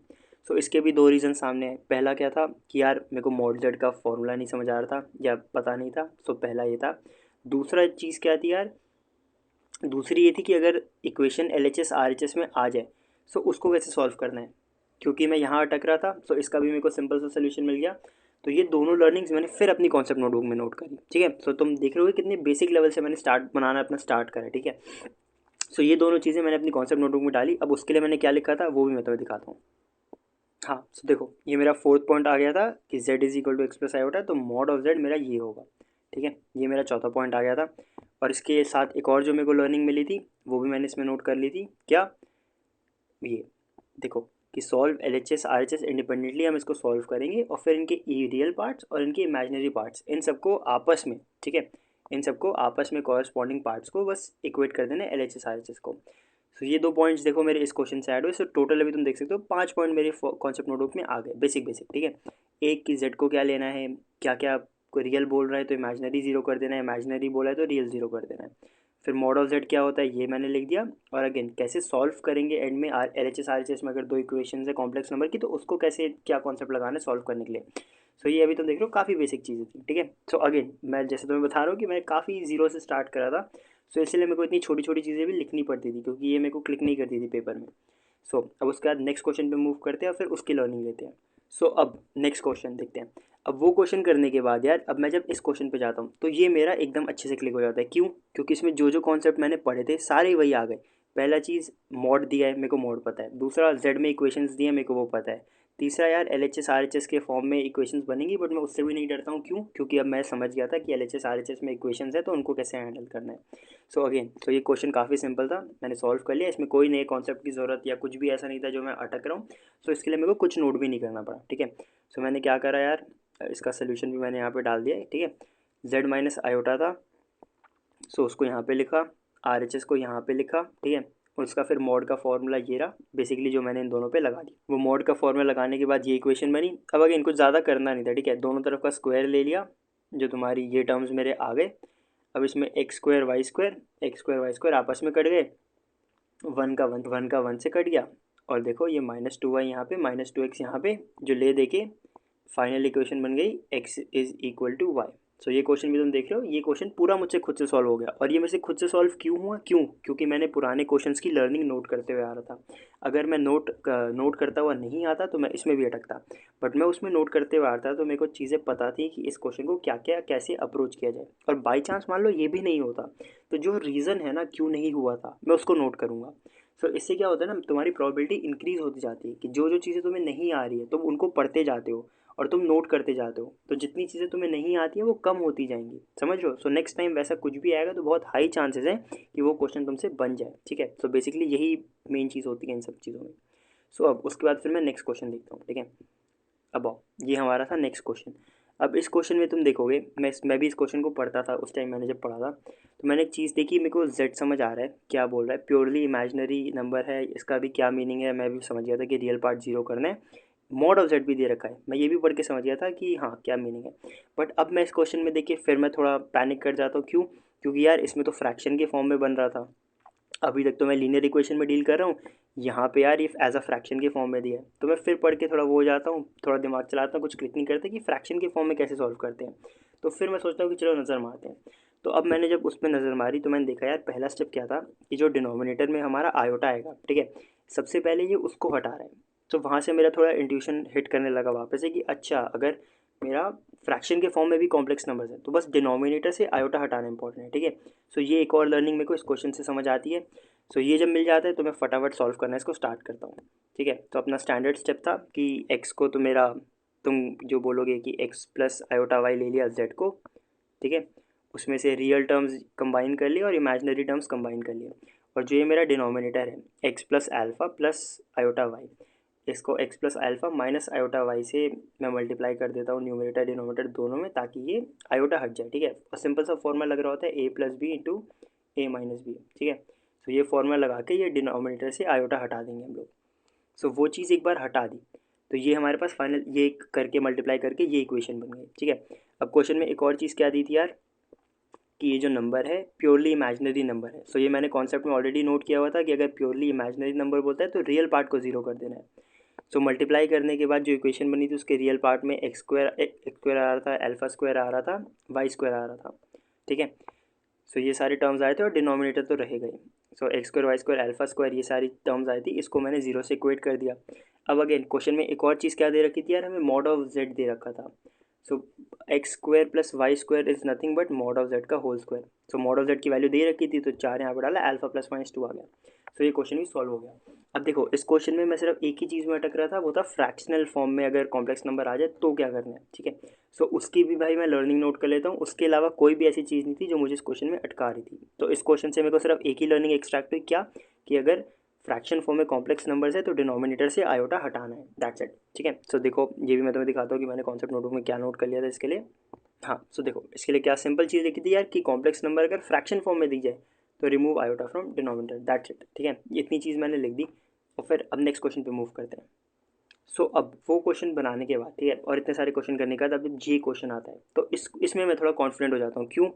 सो इसके भी दो रीज़न सामने हैं। पहला क्या था कि यार मेरे को मॉड जेड का फॉर्मूला नहीं समझ आ रहा था या पता नहीं था, सो पहला ये था। दूसरा चीज़ क्या थी यार, दूसरी ये थी कि अगर equation L H S R H S में आ जाए सो उसको कैसे सॉल्व करना है, क्योंकि मैं यहाँ अटक रहा था। सो इसका भी मेरे को सिंपल सा सोल्यूशन मिल गया। तो ये दोनों लर्निंग्स मैंने फिर अपनी कॉन्सेप्ट नोटबुक में नोट करी, ठीक है। सो तुम देख रहे हो कितने बेसिक लेवल से मैंने स्टार्ट बनाना अपना स्टार्ट करा, ठीक है। सो ये दोनों चीज़ें मैंने अपनी कॉन्सेप्ट नोटबुक में डाली। अब उसके लिए मैंने क्या लिखा था वो भी मैं तुम्हें दिखाता हूँ। हाँ सो देखो ये मेरा फोर्थ पॉइंट आ गया था कि z is equal to x plus i होता है, तो मॉड ऑफ z मेरा ये होगा, ठीक है। ये मेरा चौथा पॉइंट आ गया था। और इसके साथ एक और जो मेरे को लर्निंग मिली थी वो भी मैंने इसमें नोट कर ली थी। क्या? ये देखो कि solve L H S R H S independently हम इसको सॉल्व करेंगे और फिर इनके ई रियल पार्ट्स और इनके इमेजिनरी पार्ट्स इन सबको आपस में, ठीक है, इन सबको आपस में कॉरस्पॉन्डिंग पार्ट्स को बस इक्वेट कर देना L H S R H S को। सो ये दो पॉइंट्स देखो मेरे इस क्वेश्चन से ऐड हुए। सो टोटल अभी तुम देख सकते हो 5 पॉइंट मेरे कॉन्सेप्ट नोटबुक में आ गए बेसिक बेसिक, ठीक है। एक की जेड को क्या लेना है, क्या क्या कोई रियल बोल रहा है तो इमेजनरी ज़ीरो कर देना है, इमेजनरी बोला है तो रियल ज़ीरो कर देना है। फिर मॉड ऑफ जेड क्या होता है ये मैंने लिख दिया। और अगेन कैसे सॉल्व करेंगे एंड में, L H S R H S में अगर दो इक्वेशन है कॉम्प्लेक्स नंबर की तो उसको कैसे क्या कॉन्सेप्ट लगाना है सॉल्व करने के लिए। सो ये अभी तुम देख रहे हो काफ़ी बेसिक चीज़ें थी, ठीक है। सो अगेन मैं जैसे तुम्हें बता रहा हूँ कि मैं काफ़ी जीरो से स्टार्ट करा था, सो इसलिए मेरे को इतनी छोटी छोटी चीज़ें भी लिखनी पड़ती थी क्योंकि ये मेरे को क्लिक नहीं करती थी पेपर में। सो अब उसके बाद नेक्स्ट क्वेश्चन पे मूव करते हैं और फिर उसकी लर्निंग लेते हैं। सो अब नेक्स्ट क्वेश्चन देखते हैं। अब वो क्वेश्चन करने के बाद यार अब मैं जब इस क्वेश्चन पे जाता हूँ तो ये मेरा एकदम अच्छे से क्लिक हो जाता है। क्यों? क्योंकि इसमें जो जो कॉन्सेप्ट मैंने पढ़े थे सारे वही आ गए। पहला चीज़ मॉड दिया है, मेरे को मॉड पता है। दूसरा जेड में इक्वेशंस दिए हैं, मेरे को वो पता है। तीसरा यार L H S R H S के फॉर्म में इक्वेशंस बनेंगी, बट मैं उससे भी नहीं डरता हूँ। क्यों? क्योंकि अब मैं समझ गया था कि L H S R H S में इक्वेशंस है तो उनको कैसे हैंडल करना है। सो अगेन ये क्वेश्चन काफ़ी सिंपल था, मैंने सॉल्व कर लिया। इसमें कोई नए कॉन्सेप्ट की ज़रूरत या कुछ भी ऐसा नहीं था जो मैं अटक रहा हूँ। सो इसके लिए मेरे को कुछ नोट भी नहीं करना पड़ा, ठीक है। सो मैंने क्या करा यार, इसका सोल्यूशन भी मैंने यहाँ पे डाल दिया है, ठीक है। जेड माइनस आयोटा था, सो उसको यहाँ पे लिखा, आर एच एस को यहाँ पे लिखा, ठीक है। और उसका फिर मॉड का फॉर्मूला ये रहा बेसिकली जो मैंने इन दोनों पे लगा दी। वो मॉड का फॉर्मूला लगाने के बाद ये इक्वेशन बनी। अब अगर इनको ज़्यादा करना नहीं था, ठीक है, दोनों तरफ का स्क्वायर ले लिया, जो तुम्हारी ये टर्म्स मेरे आ गए। अब इसमें एक्स स्क्वायर वाई स्क्वायर आपस में कट गए, वन का वन से कट गया। और देखो ये माइनस टू वाई यहाँ पे, माइनस टू एक्स यहाँ पे, जो ले दे के फाइनल इक्वेशन बन गई x is equal to y. So ये क्वेश्चन भी तुम देख रहे हो, ये क्वेश्चन पूरा मुझसे खुद से सॉल्व हो गया। और ये मेरे से खुद से सॉल्व क्यों हुआ? क्योंकि मैंने पुराने क्वेश्चंस की लर्निंग नोट करते हुए आ रहा था। अगर मैं नोट करता हुआ नहीं आता तो मैं इसमें भी अटकता, बट मैं उसमें नोट करते हुए आ रहा था तो मेरे को चीज़ें पता थी कि इस क्वेश्चन को क्या क्या कैसे अप्रोच किया जाए। और बाई चांस मान लो ये भी नहीं होता तो जो रीज़न है ना क्यों नहीं हुआ था मैं उसको नोट करूँगा। सो इससे क्या होता है ना, तुम्हारी प्रोबेबिलिटी इंक्रीज होती जाती है कि जो जो चीज़ें तुम्हें नहीं आ रही है तुम उनको पढ़ते जाते हो और तुम नोट करते जाते हो, तो जितनी चीज़ें तुम्हें नहीं आती है वो कम होती जाएंगी, समझ रहे हो। सो नेक्स्ट टाइम वैसा कुछ भी आएगा तो बहुत हाई चांसेस है कि वो क्वेश्चन तुमसे बन जाए, ठीक है। सो बेसिकली यही मेन चीज़ होती है इन सब चीज़ों में। सो अब उसके बाद फिर मैं नेक्स्ट क्वेश्चन देखता हूँ, ठीक है। अब आओ, ये हमारा था नेक्स्ट क्वेश्चन। अब इस क्वेश्चन में तुम देखोगे, मैं भी इस क्वेश्चन को पढ़ता था उस टाइम, मैंने जब पढ़ा था तो मैंने एक चीज़ देखी, मेरे को जेड समझ आ रहा है क्या बोल रहा है, प्योरली इमेजनरी नंबर है, इसका भी क्या मीनिंग है मैं भी समझ गया था कि रियल पार्ट जीरो करना है। मॉड ऑफ जेड भी दे रखा है, मैं ये भी पढ़ के समझ गया था कि हाँ क्या मीनिंग है। बट अब मैं इस क्वेश्चन में देखिए फिर मैं थोड़ा पैनिक कर जाता हूँ। क्यों? क्योंकि यार इसमें तो फ्रैक्शन के फॉर्म में बन रहा था, अभी तक तो मैं लीनियर इक्वेशन में डील कर रहा हूँ, यहाँ पे यार ये एज अ फ्रैक्शन के फॉर्म में दिया है। तो मैं फिर पढ़ के थोड़ा वो हो जाता हूँ, थोड़ा दिमाग चलाता हूँ, कुछ क्लिक नहीं करते कि फ्रैक्शन के फॉर्म में कैसे सॉल्व करते हैं। तो फिर मैं सोचता हूँ कि चलो नज़र मारते हैं। तो अब मैंने जब उस पर नज़र मारी तो मैंने देखा यार पहला स्टेप क्या था कि जो डिनोमिनेटर में हमारा आयोटा आएगा, ठीक है, सबसे पहले ये उसको हटा रहे हैं। तो वहाँ से मेरा थोड़ा इंट्यूशन हिट करने लगा वापस से कि अच्छा अगर मेरा फ्रैक्शन के फॉर्म में भी कॉम्प्लेक्स नंबर्स है तो बस डिनोमिनेटर से आयोटा हटाना इंपॉर्टेंट है, ठीक है। सो ये एक और लर्निंग मेरे को इस क्वेश्चन से समझ आती है। सो ये जब मिल जाता है तो मैं फटाफट सॉल्व करना इसको स्टार्ट करता हूँ, ठीक है। तो अपना स्टैंडर्ड स्टेप था कि एक्स को तो मेरा, तुम जो बोलोगे कि एक्स प्लस आयोटा वाई ले लिया जेड को, ठीक है, उसमें से रियल टर्म्स कंबाइन कर लिए और इमेजनरी टर्म्स कंबाइन कर लिए। और जो ये मेरा डिनोमिनेटर है x plus alpha plus iota y, इसको x plus alpha minus iota y से मैं मल्टीप्लाई कर देता हूँ न्यूमरेटर डिनोमिनेटर दोनों में, ताकि ये आयोटा हट जाए, ठीक है। और सिंपल सा फॉर्मूला लग रहा होता है ए प्लस बी इंटू ए माइनस बी, ठीक है। तो ये फॉर्मूला लगा के ये डिनोमिनेटर से आयोटा हटा देंगे हम लोग। सो वो चीज़ एक बार हटा दी तो ये हमारे पास फाइनल ये करके मल्टीप्लाई करके ये इक्वेशन बन गई, ठीक है। अब क्वेश्चन में एक और चीज़ क्या दी थी यार कि ये जो नंबर है प्योरली इमेजनरी नंबर है। सो ये मैंने कॉन्सेप्ट में ऑलरेडी नोट किया हुआ था कि अगर प्योरली इमेजनरी नंबर बोलता है तो रियल पार्ट को जीरो कर देना है। सो मल्टीप्लाई करने के बाद जो इक्वेशन बनी थी उसके रियल पार्ट में एक्स स्क्वायर आ रहा था, अल्फा स्क्वायर आ रहा था, वाई स्क्वायर आ रहा था, ठीक है। सो ये सारे टर्म्स आए थे और डिनोमिनेटर तो रह गए। So x square y square alpha square ये सारी टर्म्स आई थी, इसको मैंने जीरो से इक्वेट कर दिया। अब अगेन क्वेश्चन में एक और चीज़ क्या दे रखी थी यार, हमें मॉड ऑफ जेड दे रखा था। So x square plus y square is nothing but mod of z का whole square. So mod of z की वैल्यू दे रखी थी तो चार यहाँ पर डाला, अल्फा प्लस माइनस टू आ गया। सो ये क्वेश्चन भी सॉल्व हो गया। अब देखो इस क्वेश्चन में मैं सिर्फ एक ही चीज़ में अटक रहा था, वो था फ्रैक्शनल फॉर्म में अगर कॉम्प्लेक्स नंबर आ जाए तो क्या करना है, ठीक है। सो उसकी भी भाई मैं लर्निंग नोट कर लेता हूँ, उसके अलावा कोई भी ऐसी चीज़ नहीं थी जो मुझे इस क्वेश्चन में अटका रही थी। तो इस क्वेश्चन से मेरे को सिर्फ एक ही लर्निंग एक्सट्रैक्ट हुई, क्या कि अगर फ्रैक्शन फॉर्म में कॉम्प्लेक्स नंबर्स है तो डिनोमिनेटर से आयोटा हटाना है, दैट्स इट, ठीक है। सो देखो ये भी मैं तुम्हें दिखाता हूँ कि मैंने कॉन्सेप्ट नोटबुक में क्या नोट कर लिया था इसके लिए। हाँ सो देखो इसके लिए क्या सिंपल चीज़ लिखी थी यार कि कॉम्प्लेक्स नंबर अगर फ्रैक्शन फॉर्म में दी जाए तो remove iota from denominator, that's it, ठीक है। इतनी चीज़ मैंने लिख दी और फिर अब नेक्स्ट क्वेश्चन पे मूव करते हैं। सो अब वो क्वेश्चन बनाने के बाद, ठीक है, और इतने सारे क्वेश्चन करने के बाद अब ये क्वेश्चन आता है, तो इसमें मैं थोड़ा कॉन्फिडेंट हो जाता हूँ। क्यों?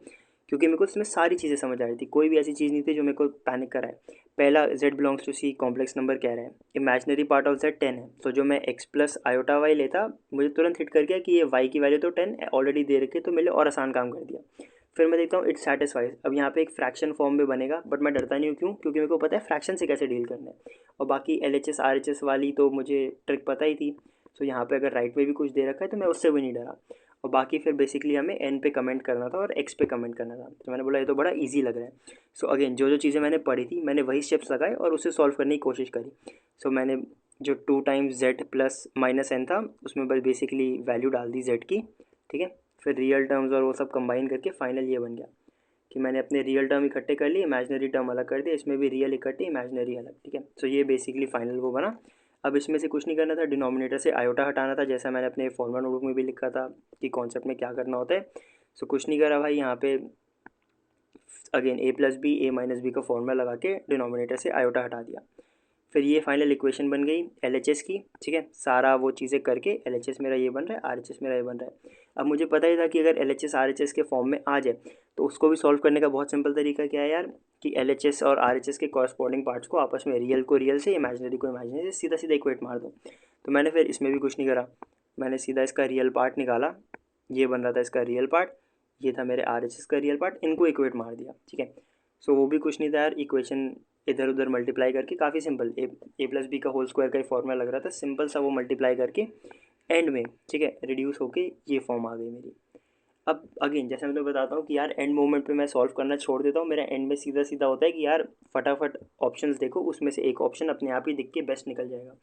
क्योंकि मेरे को इसमें सारी चीज़ें समझ आ रही थी, कोई भी ऐसी चीज़ नहीं थी जो मेरे को पैनिक कराए। पहला, z belongs to c complex number कह रहा है, इमेजनरी पार्ट ऑफ z 10 है, तो जो मैं x प्लस आयोटा वाई लेता, मुझे तुरंत हिट कर गया कि ये y की वैल्यू तो 10 ऑलरेडी दे रखी है, तो मेरे लिए और आसान काम कर दिया। फिर मैं देखता हूँ इट सेटिस्फाइज, अब यहाँ पे एक फ्रैक्शन फॉर्म में बनेगा, बट मैं डरता नहीं हूँ। क्यों? क्योंकि मेरे को पता है फ्रैक्शन से कैसे डील करना है, और बाकी L H S R H S वाली तो मुझे ट्रिक पता ही थी। सो यहाँ पे अगर राइट में भी कुछ दे रखा है तो मैं उससे भी नहीं डरा। और बाकी फिर बेसिकली हमें एन पे कमेंट करना था और एक्स पे कमेंट करना था, तो मैंने बोला ये तो बड़ा इजी लग रहा है। सो अगेन जो जो चीज़ें मैंने पढ़ी थी मैंने वही स्टेप्स लगाए और उसे सॉल्व करने की कोशिश करी। सो मैंने जो 2 times z plus minus n था उसमें बस बेसिकली वैल्यू डाल दी जेड की, ठीक है। फिर रियल टर्म्स और वो सब कंबाइन करके फाइनल ये बन गया कि मैंने अपने रियल टर्म इकट्ठे कर लिए, इमेजनरी टर्म अलग कर दिया, इसमें भी रियल इकट्ठे इमेजनरी अलग, ठीक है। सो ये बेसिकली फाइनल वो बना। अब इसमें से कुछ नहीं करना था, डिनोमिनेटर से आयोटा हटाना था, जैसा मैंने अपने फॉर्मूला नोटबुक में भी लिखा था कि कॉन्सेप्ट में क्या करना होता है। सो कुछ नहीं करा भाई, यहाँ पे अगेन ए प्लस बी ए माइनस बी का फॉर्मूला लगा के डिनोमिनेटर से आयोटा हटा दिया। फिर ये फाइनल इक्वेशन बन गई एल एच एस की, ठीक है। सारा वो चीज़ें करके एल एच एस मेरा ये बन रहा है, आर एच एस मेरा ये बन रहा है। अब मुझे पता ही था कि अगर L H S R H S के फॉर्म में आ जाए तो उसको भी सॉल्व करने का बहुत सिंपल तरीका क्या है यार, कि एल एच एस और आर एच एस के कॉरस्पॉन्डिंग पार्ट्स को आपस में, रियल को रियल से, इमेजनरी को इमेजनरी से सीधा सीधा इक्वेट मार दो। तो मैंने फिर इसमें भी कुछ नहीं करा, मैंने सीधा इसका रियल पार्ट निकाला, ये बन रहा था इसका रियल पार्ट, ये था मेरे आर एच एस का रियल पार्ट, इनको इक्वेट मार दिया, ठीक है। सो वो भी कुछ नहीं था यार, इक्वेशन इधर उधर मल्टीप्लाई करके, काफ़ी सिंपल, ए प्लस बी का होल स्क्वायर का ही फॉर्मूला लग रहा था, सिंपल सा वो मल्टीप्लाई करके एंड में, ठीक है, रिड्यूस होके ये फॉर्म आ गई मेरी। अब अगेन जैसे मैं तुम्हें बताता हूँ कि यार एंड मोमेंट पे मैं सॉल्व करना छोड़ देता हूँ, मेरा एंड में सीधा सीधा होता है कि यार फटाफट ऑप्शंस देखो, उसमें से एक ऑप्शन अपने आप ही दिख के बेस्ट निकल जाएगा।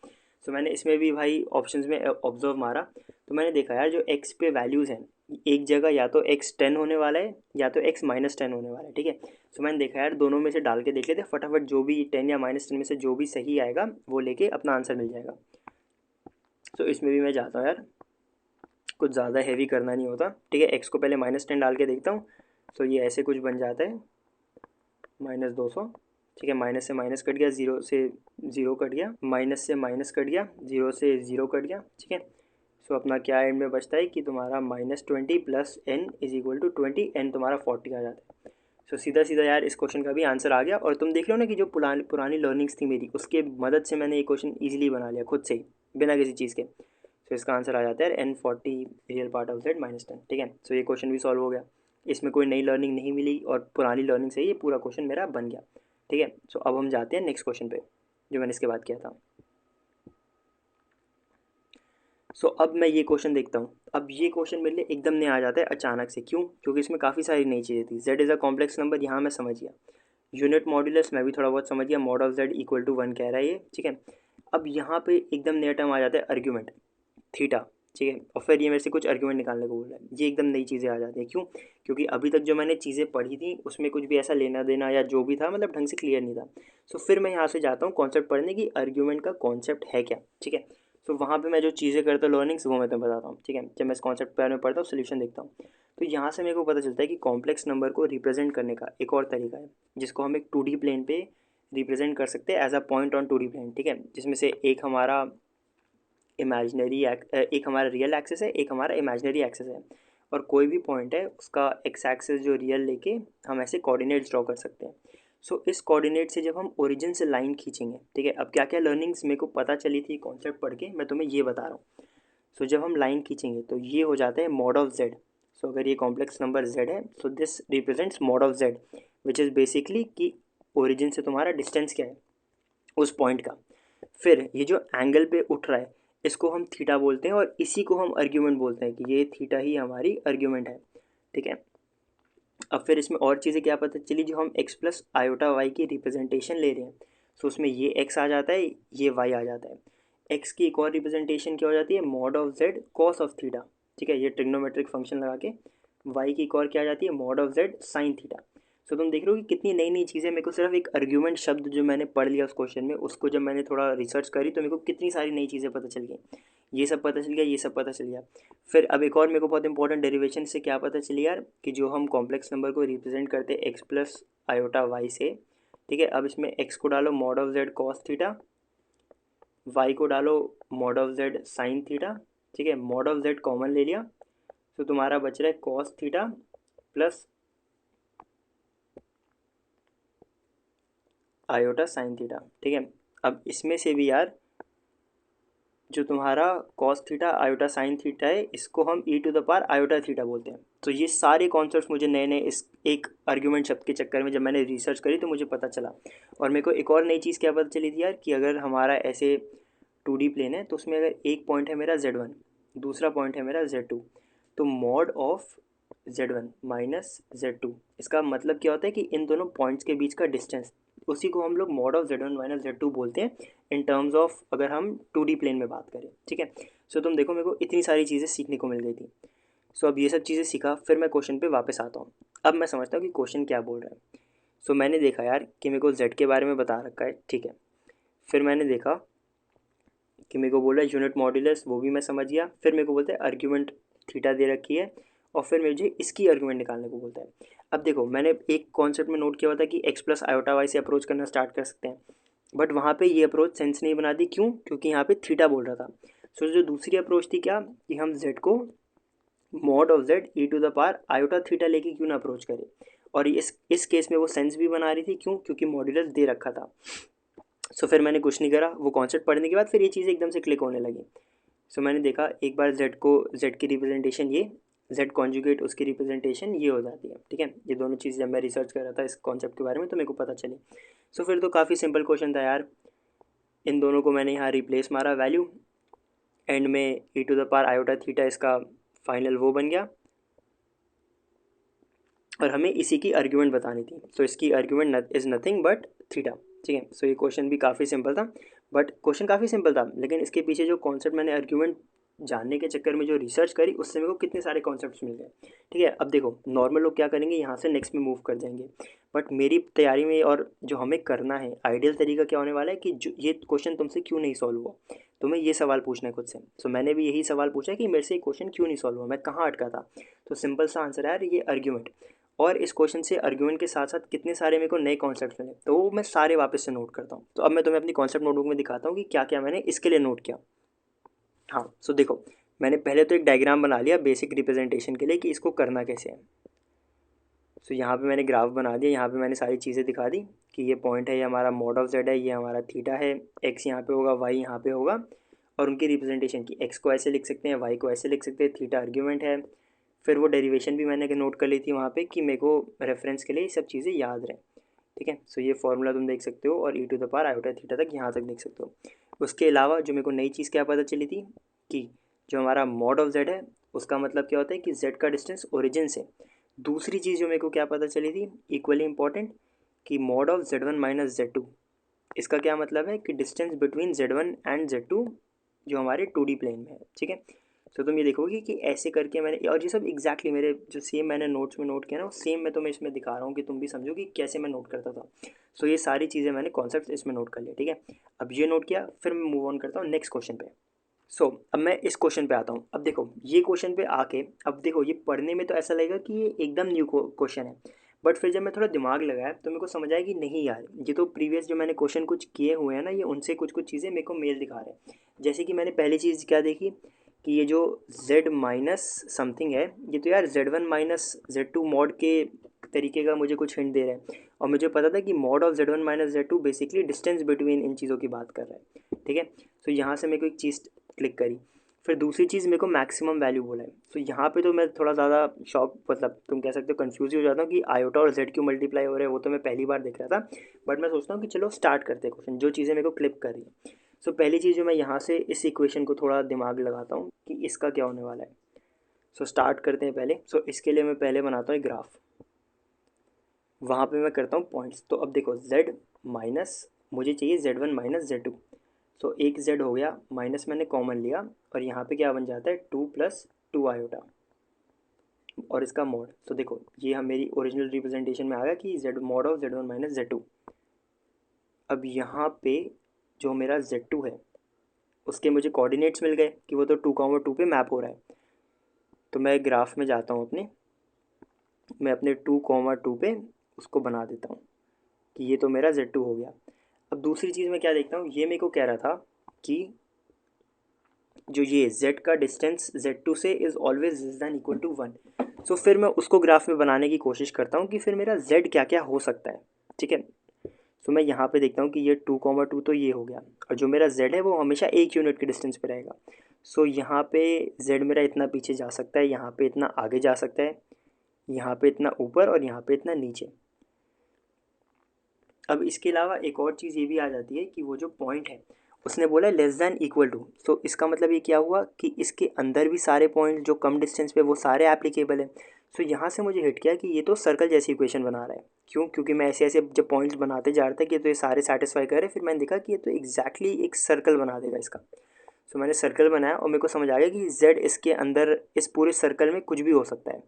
सो मैंने इसमें भी भाई ऑप्शंस में ऑब्जर्व मारा, तो मैंने देखा यार जो एक्स पे वैल्यूज़ हैं, एक जगह या तो एक्स 10 होने वाला है या तो एक्स माइनस 10 होने वाला है, ठीक है। सो मैंने देखा यार दोनों में से डाल के देख लेते, फटाफट जो भी 10 या माइनस 10 में से जो भी सही आएगा वो लेके अपना आंसर मिल जाएगा। सो इसमें भी मैं जाता हूँ यार, कुछ ज़्यादा हैवी करना नहीं होता, ठीक है। एक्स को पहले -10 डाल के देखता हूँ, सो ये ऐसे कुछ बन जाता है -200, ठीक है। माइनस से माइनस कट गया, ज़ीरो से ज़ीरो कट गया, माइनस से माइनस कट गया, ज़ीरो से ज़ीरो कट गया, ठीक है। सो अपना क्या एंड में बचता है कि तुम्हारा -20 plus n is equal to 20, n तुम्हारा 40 आ जाता है। सो सीधा सीधा यार इस क्वेश्चन का भी आंसर आ गया, और तुम देख लो ना कि जो पुरानी पुरानी लर्निंग्स थी मेरी, उसके मदद से मैंने ये क्वेश्चन ईजिली बना लिया खुद से ही, बिना किसी चीज़ के। सो इसका आंसर आ जाता है n40 real part of z -10, ठीक है। सो ये क्वेश्चन भी सॉल्व हो गया, इसमें कोई नई लर्निंग नहीं मिली और पुरानी लर्निंग से ही ये पूरा क्वेश्चन मेरा बन गया, ठीक है। सो अब हम जाते हैं नेक्स्ट क्वेश्चन पे जो मैंने इसके बाद किया था। सो अब मैं ये क्वेश्चन देखता हूँ, अब ये क्वेश्चन मेरे लिए एकदम नया आ जाता है अचानक से। क्यों? क्योंकि इसमें काफ़ी सारी नई चीज़ें थी। z is a complex number, यहाँ मैं समझ गया। यूनिट मॉड्यूलस मैं भी थोड़ा बहुत समझ गया, mod of z equal to 1 कह रहा है ये, ठीक है। अब यहाँ पे एकदम नया टर्म आ जाता है आर्ग्यूमेंट थीटा, ठीक है। और फिर ये मेरे से कुछ आर्ग्यूमेंट निकालने को बोल रहा है, ये एकदम नई चीज़ें आ जाती हैं। क्यों? क्योंकि अभी तक जो मैंने चीज़ें पढ़ी थी उसमें कुछ भी ऐसा लेना देना या जो भी था मतलब ढंग से क्लियर नहीं था। सो फिर मैं यहाँ से जाता हूँ कॉन्सेप्ट पढ़ने की, आर्ग्यूमेंट का कॉन्सेप्ट है क्या, ठीक है। सो वहाँ पे मैं जो चीज़ें करता हूँ लर्निंग्स, वो मैं तुम्हें बताता हूँ, ठीक है। जब मैं इस कॉन्सेप्ट के बारे में पढ़ता हूँ, सोल्यूशन देखता हूँ, तो यहाँ से मेरे को पता चलता है कि कॉम्प्लेक्स नंबर को रिप्रेजेंट करने का एक और तरीका है, जिसको हम एक 2D प्लेन पे रिप्रेजेंट कर सकते हैं as a point on 2D plane, ठीक है। जिसमें से एक हमारा एक हमारा रियल एक्सेस है, एक हमारा इमेजनरी एक्सेस है, और कोई भी पॉइंट है उसका एक्स एक्सेस जो रियल लेके हम ऐसे कोऑर्डिनेट्स ड्रॉ कर सकते हैं। सो इस कोऑर्डिनेट से जब हम ओरिजिन से लाइन खींचेंगे, ठीक है। अब क्या क्या लर्निंग्स मेरे को पता चली थी कॉन्सेप्ट पढ़ के, मैं तुम्हें ये बता रहा हूँ। सो जब हम लाइन खींचेंगे तो ये हो जाता है मॉड ऑफ जेड। सो अगर ये कॉम्प्लेक्स नंबर z है, so this represents mod of z, which is basically कि ओरिजिन से तुम्हारा डिस्टेंस क्या है उस पॉइंट का। फिर ये जो एंगल पे उठ रहा है इसको हम थीटा बोलते हैं, और इसी को हम आर्ग्यूमेंट बोलते हैं कि ये थीटा ही हमारी आर्ग्यूमेंट है, ठीक है। अब फिर इसमें और चीज़ें क्या पता चली, जो हम x प्लस आयोटा वाई की रिप्रेजेंटेशन ले रहे हैं, सो उसमें ये x आ जाता है, ये y आ जाता है। x की एक और रिप्रेजेंटेशन क्या हो जाती है, mod of z cos of theta, ठीक है। ये ट्रिग्नोमेट्रिक फंक्शन लगा के y की एक और क्या आ जाती है, mod of z sine theta. So तुम देख रहे हो कि कितनी नई नई चीज़ें, मेरे को सिर्फ एक आर्ग्यूमेंट शब्द जो मैंने पढ़ लिया उस क्वेश्चन में, उसको जब मैंने थोड़ा रिसर्च करी तो मेरे को कितनी सारी नई चीज़ें पता चल गई। ये सब पता चल गया, ये सब पता चल गया। फिर अब एक और मेरे को बहुत इंपॉर्टेंट डेरिवेशन से क्या पता चली यार, कि जो हम कॉम्प्लेक्स नंबर को रिप्रेजेंट करते हैं एक्स प्लस आयोटा वाई से, ठीक है। अब इसमें एक्स को डालो mod of z cos theta, y को डालो mod of z sine theta, ठीक है, मॉड ऑफ जेड कॉमन ले लिया, तो तुम्हारा बच रहा है cos theta plus iota sine theta, ठीक है। अब इसमें से भी यार जो तुम्हारा cos theta iota sine theta है, इसको हम e to the power iota theta बोलते हैं। तो ये सारे कॉन्सेप्ट्स मुझे नए नए इस एक आर्ग्यूमेंट शब्द के चक्कर में जब मैंने रिसर्च करी तो मुझे पता चला। और मेरे को एक और नई चीज़ क्या पता चली थी यार, कि अगर हमारा ऐसे 2D प्लेन है तो उसमें अगर एक पॉइंट है मेरा Z1, दूसरा पॉइंट है मेरा Z2, तो mod of Z1 minus Z2, इसका मतलब क्या होता है कि इन दोनों पॉइंट्स के बीच का डिस्टेंस, उसी को हम लोग mod of Z1 minus Z2 बोलते हैं इन टर्म्स ऑफ अगर हम 2D प्लेन में बात करें, ठीक है। सो तुम देखो मेरे को इतनी सारी चीज़ें सीखने को मिल गई थी। सो अब ये सब चीज़ें सीखा, फिर मैं क्वेश्चन पे वापस आता हूँ। अब मैं समझता हूँ कि क्वेश्चन क्या बोल रहा है। सो मैंने देखा यार कि मेरे को Z के बारे में बता रखा है, ठीक है। फिर मैंने देखा कि मेरे को बोला यूनिट मॉड्यूलस, वो भी मैं समझ गया। फिर मेरे को बोलता है आर्ग्यूमेंट थीटा दे रखी है, और फिर मुझे इसकी आर्ग्यूमेंट निकालने को बोलता है। अब देखो मैंने एक कॉन्सेप्ट में नोट किया हुआ था कि एक्स प्लस आयोटा वाई से अप्रोच करना स्टार्ट कर सकते हैं, बट वहाँ पे ये अप्रोच सेंस नहीं बनाती। क्यों? क्योंकि यहाँ पे थीटा बोल रहा था। सो जो दूसरी अप्रोच थी क्या, कि हम जेड को mod of z e to the power iota theta लेके क्यों ना अप्रोच करें। और इस केस में वो सेंस भी बना रही थी। क्यों? क्योंकि मॉड्यूलस दे रखा था। सो फिर मैंने कुछ नहीं करा, वो कॉन्सेप्ट पढ़ने के बाद फिर ये चीज़ें एकदम से क्लिक होने लगी। सो मैंने देखा एक बार जेड की रिप्रेजेंटेशन ये, जेड कॉन्जुगेट उसकी रिप्रेजेंटेशन ये हो जाती है, ठीक है। ये दोनों चीज़ जब मैं रिसर्च कर रहा था इस कॉन्सेप्ट के बारे में तो मेरे को पता चली। सो फिर तो काफ़ी सिंपल क्वेश्चन था यार। इन दोनों को मैंने यहाँ रिप्लेस मारा वैल्यू, एंड में e to the power iota theta इसका फाइनल वो बन गया, और हमें इसी की आर्ग्यूमेंट बतानी थी। सो इसकी argument is nothing but theta, ठीक है। सो ये क्वेश्चन भी काफ़ी सिंपल था, बट क्वेश्चन काफ़ी सिंपल था, लेकिन इसके पीछे जो कॉन्सेप्ट मैंने आर्ग्यूमेंट जानने के चक्कर में जो रिसर्च करी उससे मेरे को कितने सारे कॉन्सेप्ट्स मिल गए, ठीक है। अब देखो नॉर्मल लोग क्या करेंगे, यहाँ से नेक्स्ट में मूव कर जाएंगे, बट मेरी तैयारी में और जो हमें करना है आइडियल तरीका क्या होने वाला है कि जो ये क्वेश्चन तुमसे क्यों नहीं सॉल्व हुआ, तुम्हें ये सवाल पूछना है खुद से। सो मैंने भी यही सवाल पूछा कि मेरे से ये क्वेश्चन क्यों नहीं सॉल्व हुआ, मैं कहाँ अटका था। तो सिंपल सा आंसर है यार, ये आर्ग्यूमेंट। और इस क्वेश्चन से आर्ग्यूमेंट के साथ साथ कितने सारे मेरे को नए कॉन्सेप्ट मिले, तो वो मैं सारे वापस से नोट करता हूँ। तो अब मैं तुम्हें अपनी कॉन्सेप्ट नोटबुक में दिखाता हूँ कि क्या क्या मैंने इसके लिए नोट किया। हाँ सो देखो, मैंने पहले तो एक डायग्राम बना लिया बेसिक रिप्रेजेंटेशन के लिए कि इसको करना कैसे है। सो यहाँ पे मैंने ग्राफ बना दिया, यहाँ पे मैंने सारी चीज़ें दिखा दी कि ये पॉइंट है, ये हमारा मॉड ऑफ जेड है, ये हमारा थीटा है, एक्स यहाँ पे होगा, वाई यहाँ पे होगा, और उनकी रिप्रेजेंटेशन की एक्स को ऐसे लिख सकते हैं, वाई को ऐसे लिख सकते हैं, थीटा आर्ग्यूमेंट है। फिर वो डेरिवेशन भी मैंने नोट कर ली थी वहाँ पे कि मेरे को रेफरेंस के लिए ये सब चीज़ें याद रहें, ठीक है। सो ये फॉर्मूला तुम देख सकते हो, और e to the power iota theta तक यहाँ तक देख सकते हो। उसके अलावा जो मेरे को नई चीज़ क्या पता चली थी कि जो हमारा मॉड ऑफ जेड है उसका मतलब क्या होता है कि जेड का डिस्टेंस ओरिजिन से। दूसरी चीज़ जो मेरे को क्या पता चली थी इक्वली इंपॉर्टेंट, कि mod of Z1 minus Z2, इसका क्या मतलब है कि distance between Z1 and Z2 जो हमारे 2D प्लेन में है, ठीक है। तो तुम ये देखोगे कि ऐसे करके मैंने, और ये सब एग्जैक्टली मेरे जो सेम मैंने नोट्स में नोट किया ना, सेम मैं तुम्हें इसमें दिखा रहा हूँ कि तुम भी समझो कि कैसे मैं नोट करता था। सो ये सारी चीज़ें मैंने कॉन्सेप्ट इसमें नोट कर लिया, ठीक है। अब ये नोट किया, फिर मैं मूव ऑन करता हूँ नेक्स्ट क्वेश्चन पे। सो अब मैं इस क्वेश्चन पे आता हूँ। अब देखो ये क्वेश्चन पे आके, अब देखो ये पढ़ने में तो ऐसा लगेगा कि ये एकदम न्यू क्वेश्चन है, बट फिर जब मैं थोड़ा दिमाग लगाया तो मेरे को समझ आया कि नहीं यार, ये तो प्रीवियस जो मैंने क्वेश्चन कुछ किए हुए हैं ना, ये उनसे कुछ कुछ चीज़ें मेरे को मेल दिखा रहे हैं। जैसे कि मैंने पहली चीज़ क्या देखी कि ये जो z माइनस समथिंग है, ये तो यार Z1 माइनस Z2 मॉड के तरीके का मुझे कुछ हिंट दे रहा है, और मुझे पता था कि mod of Z1 minus Z2 basically distance between इन चीज़ों की बात कर रहा है, ठीक है। तो यहाँ से मेरे को एक चीज़ क्लिक करी। फिर दूसरी चीज़ मेरे को मैक्सिमम वैल्यू बोला है। तो यहाँ पे तो मैं थोड़ा ज़्यादा शॉक, मतलब तुम कह सकते हो कंफ्यूज ही हो जाता हूँ कि आयोटा और जेड क्यों मल्टीप्लाई हो रहे हैं, वो तो मैं पहली बार देख रहा था। बट मैं सोचता हूँ कि चलो स्टार्ट करते हैं क्वेश्चन, जो चीज़ें मेरे को क्लिक कर रही है। सो पहली चीज़ जो मैं यहाँ से इस इक्वेशन को थोड़ा दिमाग लगाता हूँ कि इसका क्या होने वाला है। सो स्टार्ट करते हैं पहले। सो इसके लिए मैं पहले बनाता हूँ एक ग्राफ, वहाँ पे मैं करता हूँ पॉइंट्स। तो अब देखो z माइनस, मुझे चाहिए Z1 माइनस Z2। सो एक z हो गया, माइनस मैंने कॉमन लिया, और यहाँ पे क्या बन जाता है 2 प्लस 2 आयोटा, और इसका मॉड। तो देखो ये हम मेरी ओरिजिनल रिप्रेजेंटेशन में आ गया कि z mod of Z1 minus Z2। अब यहाँ पे जो मेरा Z2 है उसके मुझे कोऑर्डिनेट्स मिल गए कि वो तो 2,2 पे मैप हो रहा है। तो मैं ग्राफ में जाता हूँ अपने, मैं अपने 2,2 पे उसको बना देता हूँ कि ये तो मेरा Z2 हो गया। अब दूसरी चीज़ मैं क्या देखता हूँ, ये मेरे को कह रहा था कि जो ये z का डिस्टेंस z2 से is always less than equal to 1। So फिर मैं उसको ग्राफ में बनाने की कोशिश करता हूँ कि फिर मेरा z क्या क्या हो सकता है, ठीक है। सो मैं यहाँ पे देखता हूँ कि ये 2,2 तो ये हो गया, और जो मेरा z है वो हमेशा एक यूनिट के डिस्टेंस पे रहेगा। सो यहाँ पे z मेरा इतना पीछे जा सकता है, यहाँ पे इतना आगे जा सकता है, यहाँ पे इतना ऊपर और यहाँ पे इतना नीचे। अब इसके अलावा एक और चीज़ ये भी आ जाती है कि वो जो पॉइंट है उसने बोला है लेस दैन इक्वल टू। सो इसका मतलब ये क्या हुआ कि इसके अंदर भी सारे पॉइंट जो कम डिस्टेंस पे वो सारे एप्लीकेबल है। सो यहाँ से मुझे हिट किया कि ये तो सर्कल जैसी इक्वेशन बना रहा है। क्यों? क्योंकि मैं ऐसे ऐसे जब पॉइंट्स बनाते जा रहा था कि तो ये सारे सेटिस्फाई कर रहे, फिर मैंने देखा कि ये तो एग्जैक्टली एक सर्कल बना देगा इसका। सो मैंने सर्कल बनाया और मेरे को समझ आ गया कि z इसके अंदर इस पूरे सर्कल में कुछ भी हो सकता है,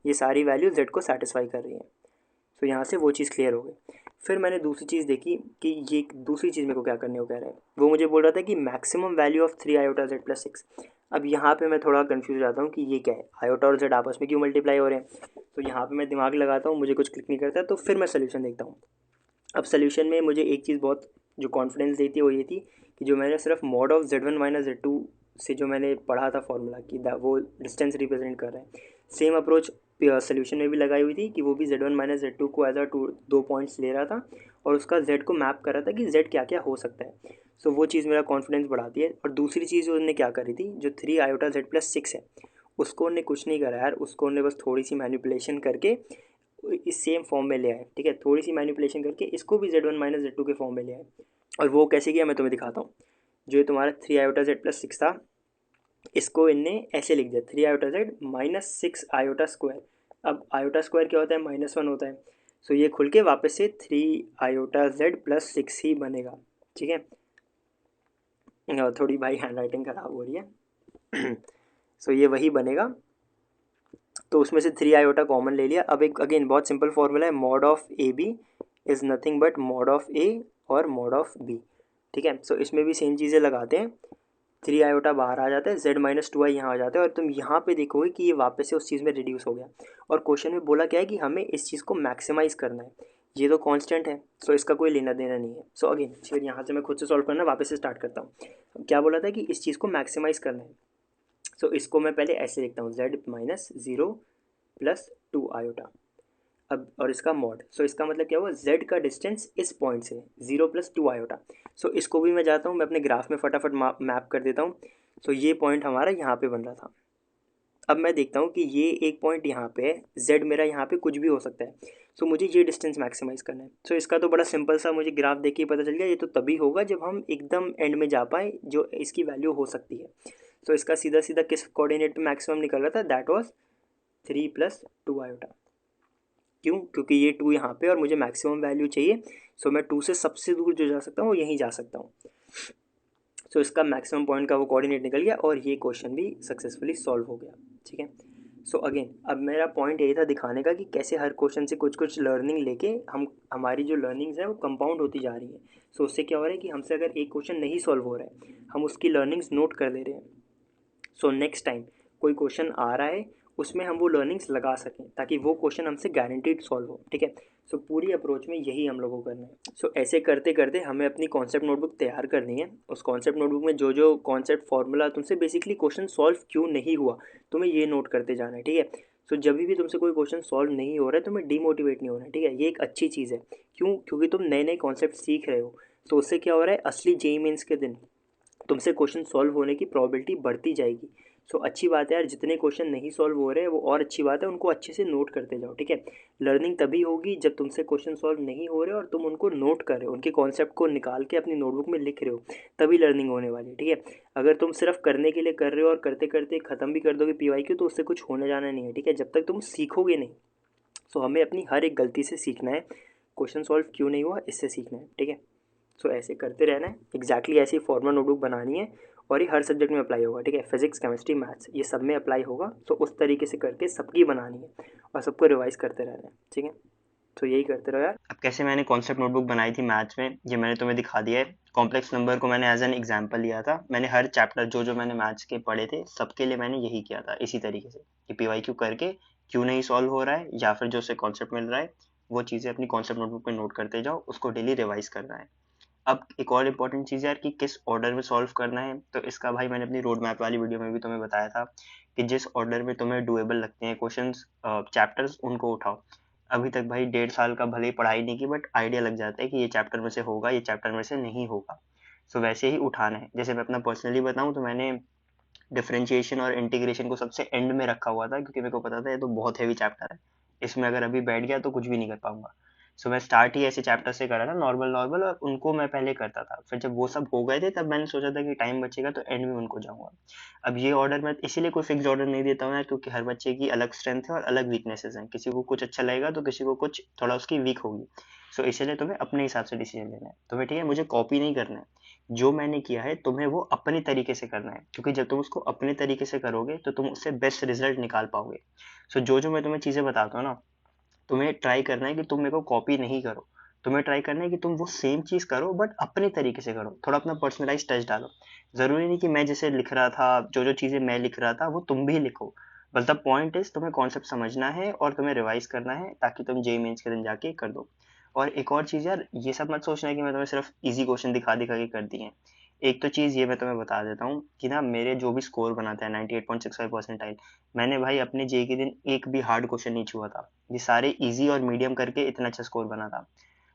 ये सारी वैल्यू z को सेटिस्फाई कर रही है। सो यहाँ से वो चीज़ क्लियर हो गई। फिर मैंने दूसरी चीज़ देखी कि ये दूसरी चीज़ मेरे को क्या करने को कह रहा है। वो मुझे बोल रहा था कि maximum value of 3 iota z plus 6। अब यहाँ पे मैं थोड़ा कंफ्यूज हो जाता हूँ कि ये क्या है, आयोटा और z आपस में क्यों मल्टीप्लाई हो रहे हैं। तो यहाँ पे मैं दिमाग लगाता हूँ, मुझे कुछ क्लिक नहीं करता, तो फिर मैं सोल्यूशन देखता हूँ। अब सोल्यूशन में मुझे एक चीज़ बहुत जो कॉन्फिडेंस देती है वो ये थी कि जो मैंने सिर्फ mod of z1 minus z2 से जो मैंने पढ़ा था फॉर्मूला कि वो डिस्टेंस रिप्रेजेंट कर रहा है, सेम अप्रोच सोल्यूशन में भी लगाई हुई थी कि वो भी z1 माइनस z2 को एज अ दो पॉइंट्स ले रहा था और उसका z को मैप कर रहा था कि z क्या क्या हो सकता है। सो वो चीज़ मेरा कॉन्फिडेंस बढ़ाती है। और दूसरी चीज़ उन्होंने क्या करी थी, जो 3 आयोटा z प्लस 6 है उसको उन्होंने कुछ नहीं करा यार, उसको उन्होंने बस थोड़ी सी मैनिपुलेशन करके इस सेम फॉर्म में ले आए, ठीक है। थोड़ी सी मैनिपुलेशन करके इसको भी z1 माइनस z2 के फॉर्म में ले आए। और वो कैसे किया मैं तुम्हें दिखाता हूँ। जो ये तुम्हारा 3 आयोटा z प्लस 6 था, इसको इनने ऐसे लिख दिया 3 iota z minus 6 iota square. अब आयोटा स्क्वायर क्या होता है, -1 होता है। सो ये खुल के वापस से 3 आयोटा z प्लस 6 ही बनेगा, ठीक है। थोड़ी भाई हैंड राइटिंग ख़राब हो रही है। सो ये वही बनेगा। तो उसमें से 3 आयोटा कॉमन ले लिया। अब एक अगेन बहुत सिंपल फॉर्मूला है, mod of a b is nothing but mod of a और मॉड ऑफ बी, ठीक है। सो इसमें भी सेम चीज़ें लगाते हैं, 3 आयोटा बाहर आ जाता है, z माइनस 2i यहाँ आ जाता है, और तुम यहाँ पे देखोगे कि ये वापस से उस चीज़ में रिड्यूस हो गया। और क्वेश्चन में बोला क्या है कि हमें इस चीज़ को मैक्सिमाइज़ करना है, ये तो कांस्टेंट है, सो इसका कोई लेना देना नहीं है। सो अगेन फिर यहाँ से मैं खुद से सॉल्व करना वापस से स्टार्ट करता हूँ। क्या बोला था कि इस चीज़ को मैक्सिमाइज़ करना है। सो इसको मैं पहले ऐसे लिखता हूँ, z माइनस 0 प्लस 2 आयोटा। अब और इसका मॉड, सो इसका मतलब क्या हुआ, z का डिस्टेंस इस पॉइंट से 0 प्लस 2 आयोटा। सो इसको भी मैं जाता हूँ, मैं अपने ग्राफ में फटाफट मैप कर देता हूँ। सो ये पॉइंट हमारा यहाँ पे बन रहा था। अब मैं देखता हूँ कि ये एक पॉइंट यहाँ पे है, z मेरा यहाँ पे कुछ भी हो सकता है। सो मुझे ये डिस्टेंस मैक्सिमाइज़ करना है। सो इसका तो बड़ा सिंपल सा मुझे ग्राफ देख के ही पता चल गया, ये तो तभी होगा जब हम एकदम एंड में जा पाए जो इसकी वैल्यू हो सकती है। सो इसका सीधा सीधा किस कोऑर्डिनेट पे मैक्सिमम निकल रहा था, दैट वाज 3 प्लस 2 आयोटा। क्यों? क्योंकि ये 2 यहाँ पे और मुझे मैक्सिमम वैल्यू चाहिए। सो मैं 2 से सबसे दूर जो जा सकता हूँ वो यहीं जा सकता हूँ। सो इसका मैक्सिमम पॉइंट का वो कोऑर्डिनेट निकल गया और ये क्वेश्चन भी सक्सेसफुली सॉल्व हो गया, ठीक है। सो अगेन अब मेरा पॉइंट यही था दिखाने का कि कैसे हर क्वेश्चन से कुछ कुछ लर्निंग लेके हम हमारी जो लर्निंग्स है वो कंपाउंड होती जा रही है। सो उससे क्या हो रहा है कि हमसे अगर एक क्वेश्चन नहीं सॉल्व हो रहा है, हम उसकी लर्निंग्स नोट कर ले रहे हैं। सो नेक्स्ट टाइम कोई क्वेश्चन आ रहा है उसमें हम वो लर्निंग्स लगा सकें ताकि वो क्वेश्चन हमसे गारंटीड सॉल्व हो, ठीक है। सो पूरी अप्रोच में यही हम लोगों को करना है। सो ऐसे करते करते हमें अपनी कॉन्सेप्ट नोटबुक तैयार करनी है। उस कॉन्सेप्ट नोटबुक में जो जो कॉन्सेप्ट फार्मूला तुमसे बेसिकली क्वेश्चन सॉल्व क्यों नहीं हुआ तुम्हें ये नोट करते जाना है, ठीक है। सो जब भी तुमसे कोई क्वेश्चन सॉल्व नहीं हो रहा है तुम्हें डीमोटिवेट नहीं होना है, ठीक है। ये एक अच्छी चीज़ है। क्यों? क्योंकि तुम नए नए कॉन्सेप्ट सीख रहे हो। तो उससे क्या हो रहा है, असली जेईई मेंस के दिन तुमसे क्वेश्चन सॉल्व होने की प्रोबेबिलिटी बढ़ती जाएगी। सो अच्छी बात है यार, जितने क्वेश्चन नहीं सॉल्व हो रहे हैं वो और अच्छी बात है, उनको अच्छे से नोट करते जाओ, ठीक है। लर्निंग तभी होगी जब तुमसे क्वेश्चन सॉल्व नहीं हो रहे और तुम उनको नोट कर रहे हो, उनके कॉन्सेप्ट को निकाल के अपनी नोटबुक में लिख रहे हो, तभी लर्निंग होने वाली है, ठीक है। अगर तुम सिर्फ करने के लिए कर रहे हो और करते करते ख़त्म भी कर दोगे PYQ तो उससे कुछ होने जाना नहीं है, ठीक है, जब तक तुम सीखोगे नहीं। सो हमें अपनी हर एक गलती से सीखना है, क्वेश्चन सॉल्व क्यों नहीं हुआ इससे सीखना है, ठीक है। सो ऐसे करते रहना है, एग्जैक्टली ऐसी फॉर्मल नोटबुक बनानी है और ये हर सब्जेक्ट में अप्लाई होगा, ठीक है। फिजिक्स, केमिस्ट्री, मैथ्स ये सब में अप्लाई होगा। तो उस तरीके से करके सबकी बनानी है और सबको रिवाइज करते रहना है, ठीक है। तो यही करते रहो यार। अब कैसे मैंने कॉन्सेप्ट नोटबुक बनाई थी मैथ्स में, ये मैंने तुम्हें दिखा दिया है। कॉम्प्लेक्स नंबर को मैंने एज एन एग्जांपल लिया था। मैंने हर चैप्टर जो जो मैंने मैथ्स के पढ़े थे सबके लिए मैंने यही किया था इसी तरीके से कि PYQ करके क्यों नहीं सॉल्व हो रहा है या फिर जो उससे कॉन्सेप्ट मिल रहा है वो चीज़ें अपनी कॉन्सेप्ट नोटबुक में नोट करते जाओ, उसको डेली रिवाइज करना है। अब एक और इम्पोर्टेंट चीज़ यार कि किस ऑर्डर में सॉल्व करना है, तो इसका भाई मैंने अपनी रोड मैप वाली वीडियो में भी तुम्हें बताया था कि जिस ऑर्डर में तुम्हें डुएबल लगते हैं क्वेश्चंस चैप्टर्स उनको उठाओ। अभी तक भाई 1.5 साल का भले ही पढ़ाई नहीं की बट आइडिया लग जाता है कि ये चैप्टर में से होगा, ये चैप्टर में से नहीं होगा। सो वैसे ही उठाना है। जैसे मैं अपना पर्सनली बताऊं तो मैंने डिफरेंशिएशन और इंटीग्रेशन को सबसे एंड में रखा हुआ था क्योंकि मेरे को पता था ये तो बहुत हैवी चैप्टर है, इसमें अगर अभी बैठ गया तो कुछ भी नहीं कर पाऊंगा। सो मैं स्टार्ट ही ऐसे चैप्टर से करा था नॉर्मल नॉर्मल, और उनको मैं पहले करता था। फिर जब वो सब हो गए थे तब मैंने सोचा था कि टाइम बचेगा तो एंड में उनको जाऊंगा। अब ये ऑर्डर मैं इसीलिए कोई फिक्स ऑर्डर नहीं देता हूँ यार, क्योंकि हर बच्चे की अलग स्ट्रेंथ है और अलग वीकनेसेस हैं। किसी को कुछ अच्छा लगेगा तो किसी को कुछ थोड़ा उसकी वीक होगी। सो इसलिए तुम्हें अपने हिसाब से डिसीजन लेना है तुम्हें, ठीक है। मुझे कॉपी नहीं करना है, जो मैंने किया है तुम्हें वो अपने तरीके से करना है, क्योंकि जब तुम उसको अपने तरीके से करोगे तो तुम उससे बेस्ट रिजल्ट निकाल पाओगे। सो जो जो मैं तुम्हें चीज़ें बताता हूँ ना, तुम्हें ट्राई करना है कि तुम मेरे को कॉपी नहीं करो। तुम्हें ट्राई करना है कि तुम वो सेम चीज़ करो बट अपने तरीके से करो, थोड़ा अपना पर्सनलाइज टच डालो। ज़रूरी नहीं कि मैं जैसे लिख रहा था, जो जो चीज़ें मैं लिख रहा था वो तुम भी लिखो। बस द पॉइंट इज तुम्हें कॉन्सेप्ट समझना है और तुम्हें रिवाइज करना है ताकि तुम जेई मेंस के दिन जाके कर दो। और एक और चीज़ यार, ये सब मत सोचना है कि मैं तुम्हें सिर्फ इजी क्वेश्चन दिखा दिखा के कर दी है। एक तो चीज़ ये मैं तुम्हें बता देता हूँ कि ना, मेरे जो भी स्कोर बनाता है 98.65 मैंने भाई अपने जे के दिन एक भी हार्ड क्वेश्चन नहीं छुआ था। ये सारे इजी और मीडियम करके इतना अच्छा स्कोर बना था।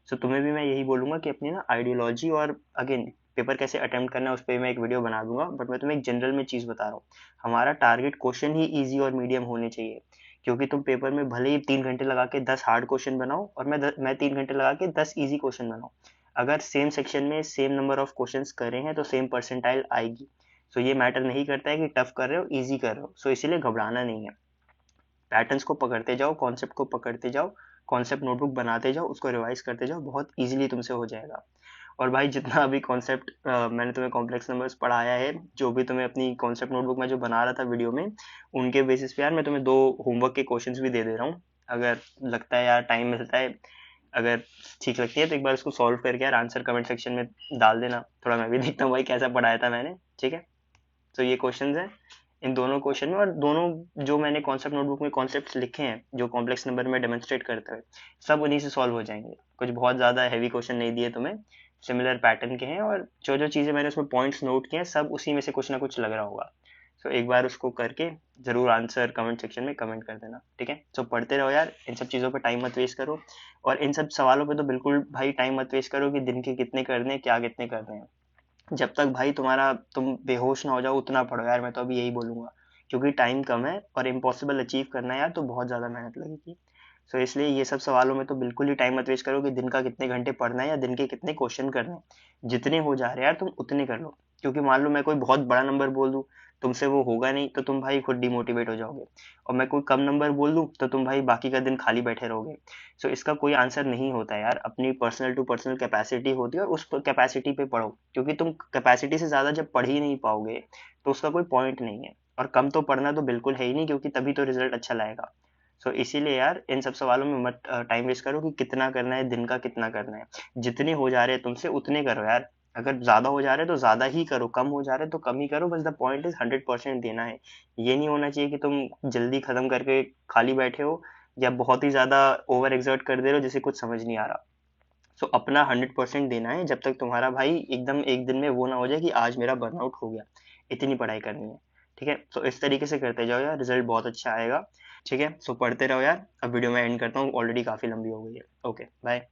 सो तुम्हें भी मैं यही बोलूंगा कि अपनी ना आइडियोलॉजी और अगेन पेपर कैसे अटेम्प्ट करना है उस पर मैं एक वीडियो बना दूंगा, बट मैं तुम्हें एक जनरल में चीज़ बता रहा हूँ। हमारा टारगेट क्वेश्चन ही इजी और मीडियम होने चाहिए, क्योंकि तुम पेपर में भले ही 3 घंटे लगा के 10 हार्ड क्वेश्चन बनाओ और मैं 3 घंटे लगा के 10 इजी क्वेश्चन बनाऊँ, अगर सेम सेक्शन में सेम नंबर ऑफ क्वेश्चंस करे हैं तो सेम परसेंटाइल आएगी। सो ये मैटर नहीं करता है कि टफ कर रहे हो इजी कर रहे हो, सो इसीलिए घबराना नहीं है। पैटर्न्स को पकड़ते जाओ, कॉन्सेप्ट को पकड़ते जाओ, कॉन्सेप्ट नोटबुक बनाते जाओ, उसको रिवाइज करते जाओ, बहुत इजीली तुमसे हो जाएगा। और भाई जितना अभी कॉन्सेप्ट मैंने तुम्हें कॉम्प्लेक्स नंबर्स पढ़ाया है, जो भी तुम्हें अपनी कॉन्सेप्ट नोटबुक में जो बना रहा था वीडियो में, उनके बेसिस पे यार मैं तुम्हें 2 होमवर्क के क्वेश्चंस भी दे दे रहा हूँ। अगर लगता है यार, टाइम मिलता है, अगर ठीक लगती है तो एक बार उसको सॉल्व करके यार आंसर कमेंट सेक्शन में डाल देना, थोड़ा मैं भी देखता हूँ भाई कैसा पढ़ाया था मैंने, ठीक है। तो ये क्वेश्चंस हैं इन दोनों क्वेश्चन में, और दोनों जो मैंने कॉन्सेप्ट नोटबुक में कॉन्सेप्ट्स लिखे हैं जो कॉम्प्लेक्स नंबर में डेमोन्स्ट्रेट करते हैं, सब उन्हीं से सॉल्व हो जाएंगे। कुछ बहुत ज़्यादा हैवी क्वेश्चन नहीं दिए तुम्हें, सिमिलर पैटर्न के हैं, और जो जो चीज़ें मैंने उसमें पॉइंट्स नोट किए हैं सब उसी में से कुछ ना कुछ लग रहा होगा। सो एक बार उसको करके ज़रूर आंसर कमेंट सेक्शन में कमेंट कर देना, ठीक है। सो पढ़ते रहो यार, इन सब चीज़ों पर टाइम मत वेस्ट करो, और इन सब सवालों पे तो बिल्कुल भाई टाइम मत वेस्ट करो कि दिन के कितने करने हैं, क्या कितने करने हैं। जब तक भाई तुम बेहोश ना हो जाओ उतना पढ़ो यार, मैं तो अभी यही बोलूंगा, क्योंकि टाइम कम है और इम्पॉसिबल अचीव करना है यार तो बहुत ज़्यादा मेहनत लगेगी। सो इसलिए ये सब सवालों में तो बिल्कुल ही टाइम मत वेस्ट करो कि दिन का कितने घंटे पढ़ना है या दिन के कितने क्वेश्चन करने हैं। जितने हो जा रहे हैं यार तुम उतने कर लो, क्योंकि मान लो मैं कोई बहुत बड़ा नंबर बोल दूं, तुमसे वो होगा नहीं तो तुम भाई खुद डिमोटिवेट हो जाओगे, और मैं कोई कम नंबर बोल दूं तो तुम भाई बाकी का दिन खाली बैठे रहोगे। सो इसका कोई आंसर नहीं होता यार, अपनी पर्सनल टू पर्सनल कैपेसिटी होती है और उस कैपेसिटी पे पढ़ो, क्योंकि तुम कैपेसिटी से ज़्यादा जब पढ़ ही नहीं पाओगे तो उसका कोई पॉइंट नहीं है। और कम तो पढ़ना तो बिल्कुल है ही नहीं, क्योंकि तभी तो रिजल्ट अच्छा लाएगा। सो इसीलिए यार इन सब सवालों में मत टाइम वेस्ट करो कि कितना करना है, दिन का कितना करना है। जितने हो जा रहे हैं तुमसे उतने करो यार, अगर ज़्यादा हो जा रहे हैं तो ज़्यादा ही करो, कम हो जा रहे हैं तो कम ही करो, बस द पॉइंट इज 100% देना है। ये नहीं होना चाहिए कि तुम जल्दी खत्म करके खाली बैठे हो, या बहुत ही ज़्यादा ओवर एक्सर्ट कर दे रहे हो जिसे कुछ समझ नहीं आ रहा। सो अपना 100% देना है जब तक तुम्हारा भाई एकदम एक दिन में वो ना हो जाए कि आज मेरा बर्नआउट हो गया, इतनी पढ़ाई करनी है, ठीक है। तो इस तरीके से करते जाओ यार, रिजल्ट बहुत अच्छा आएगा, ठीक है। सो पढ़ते रहो यार, अब वीडियो में एंड करता हूँ, ऑलरेडी काफ़ी लंबी हो गई है। Okay bye.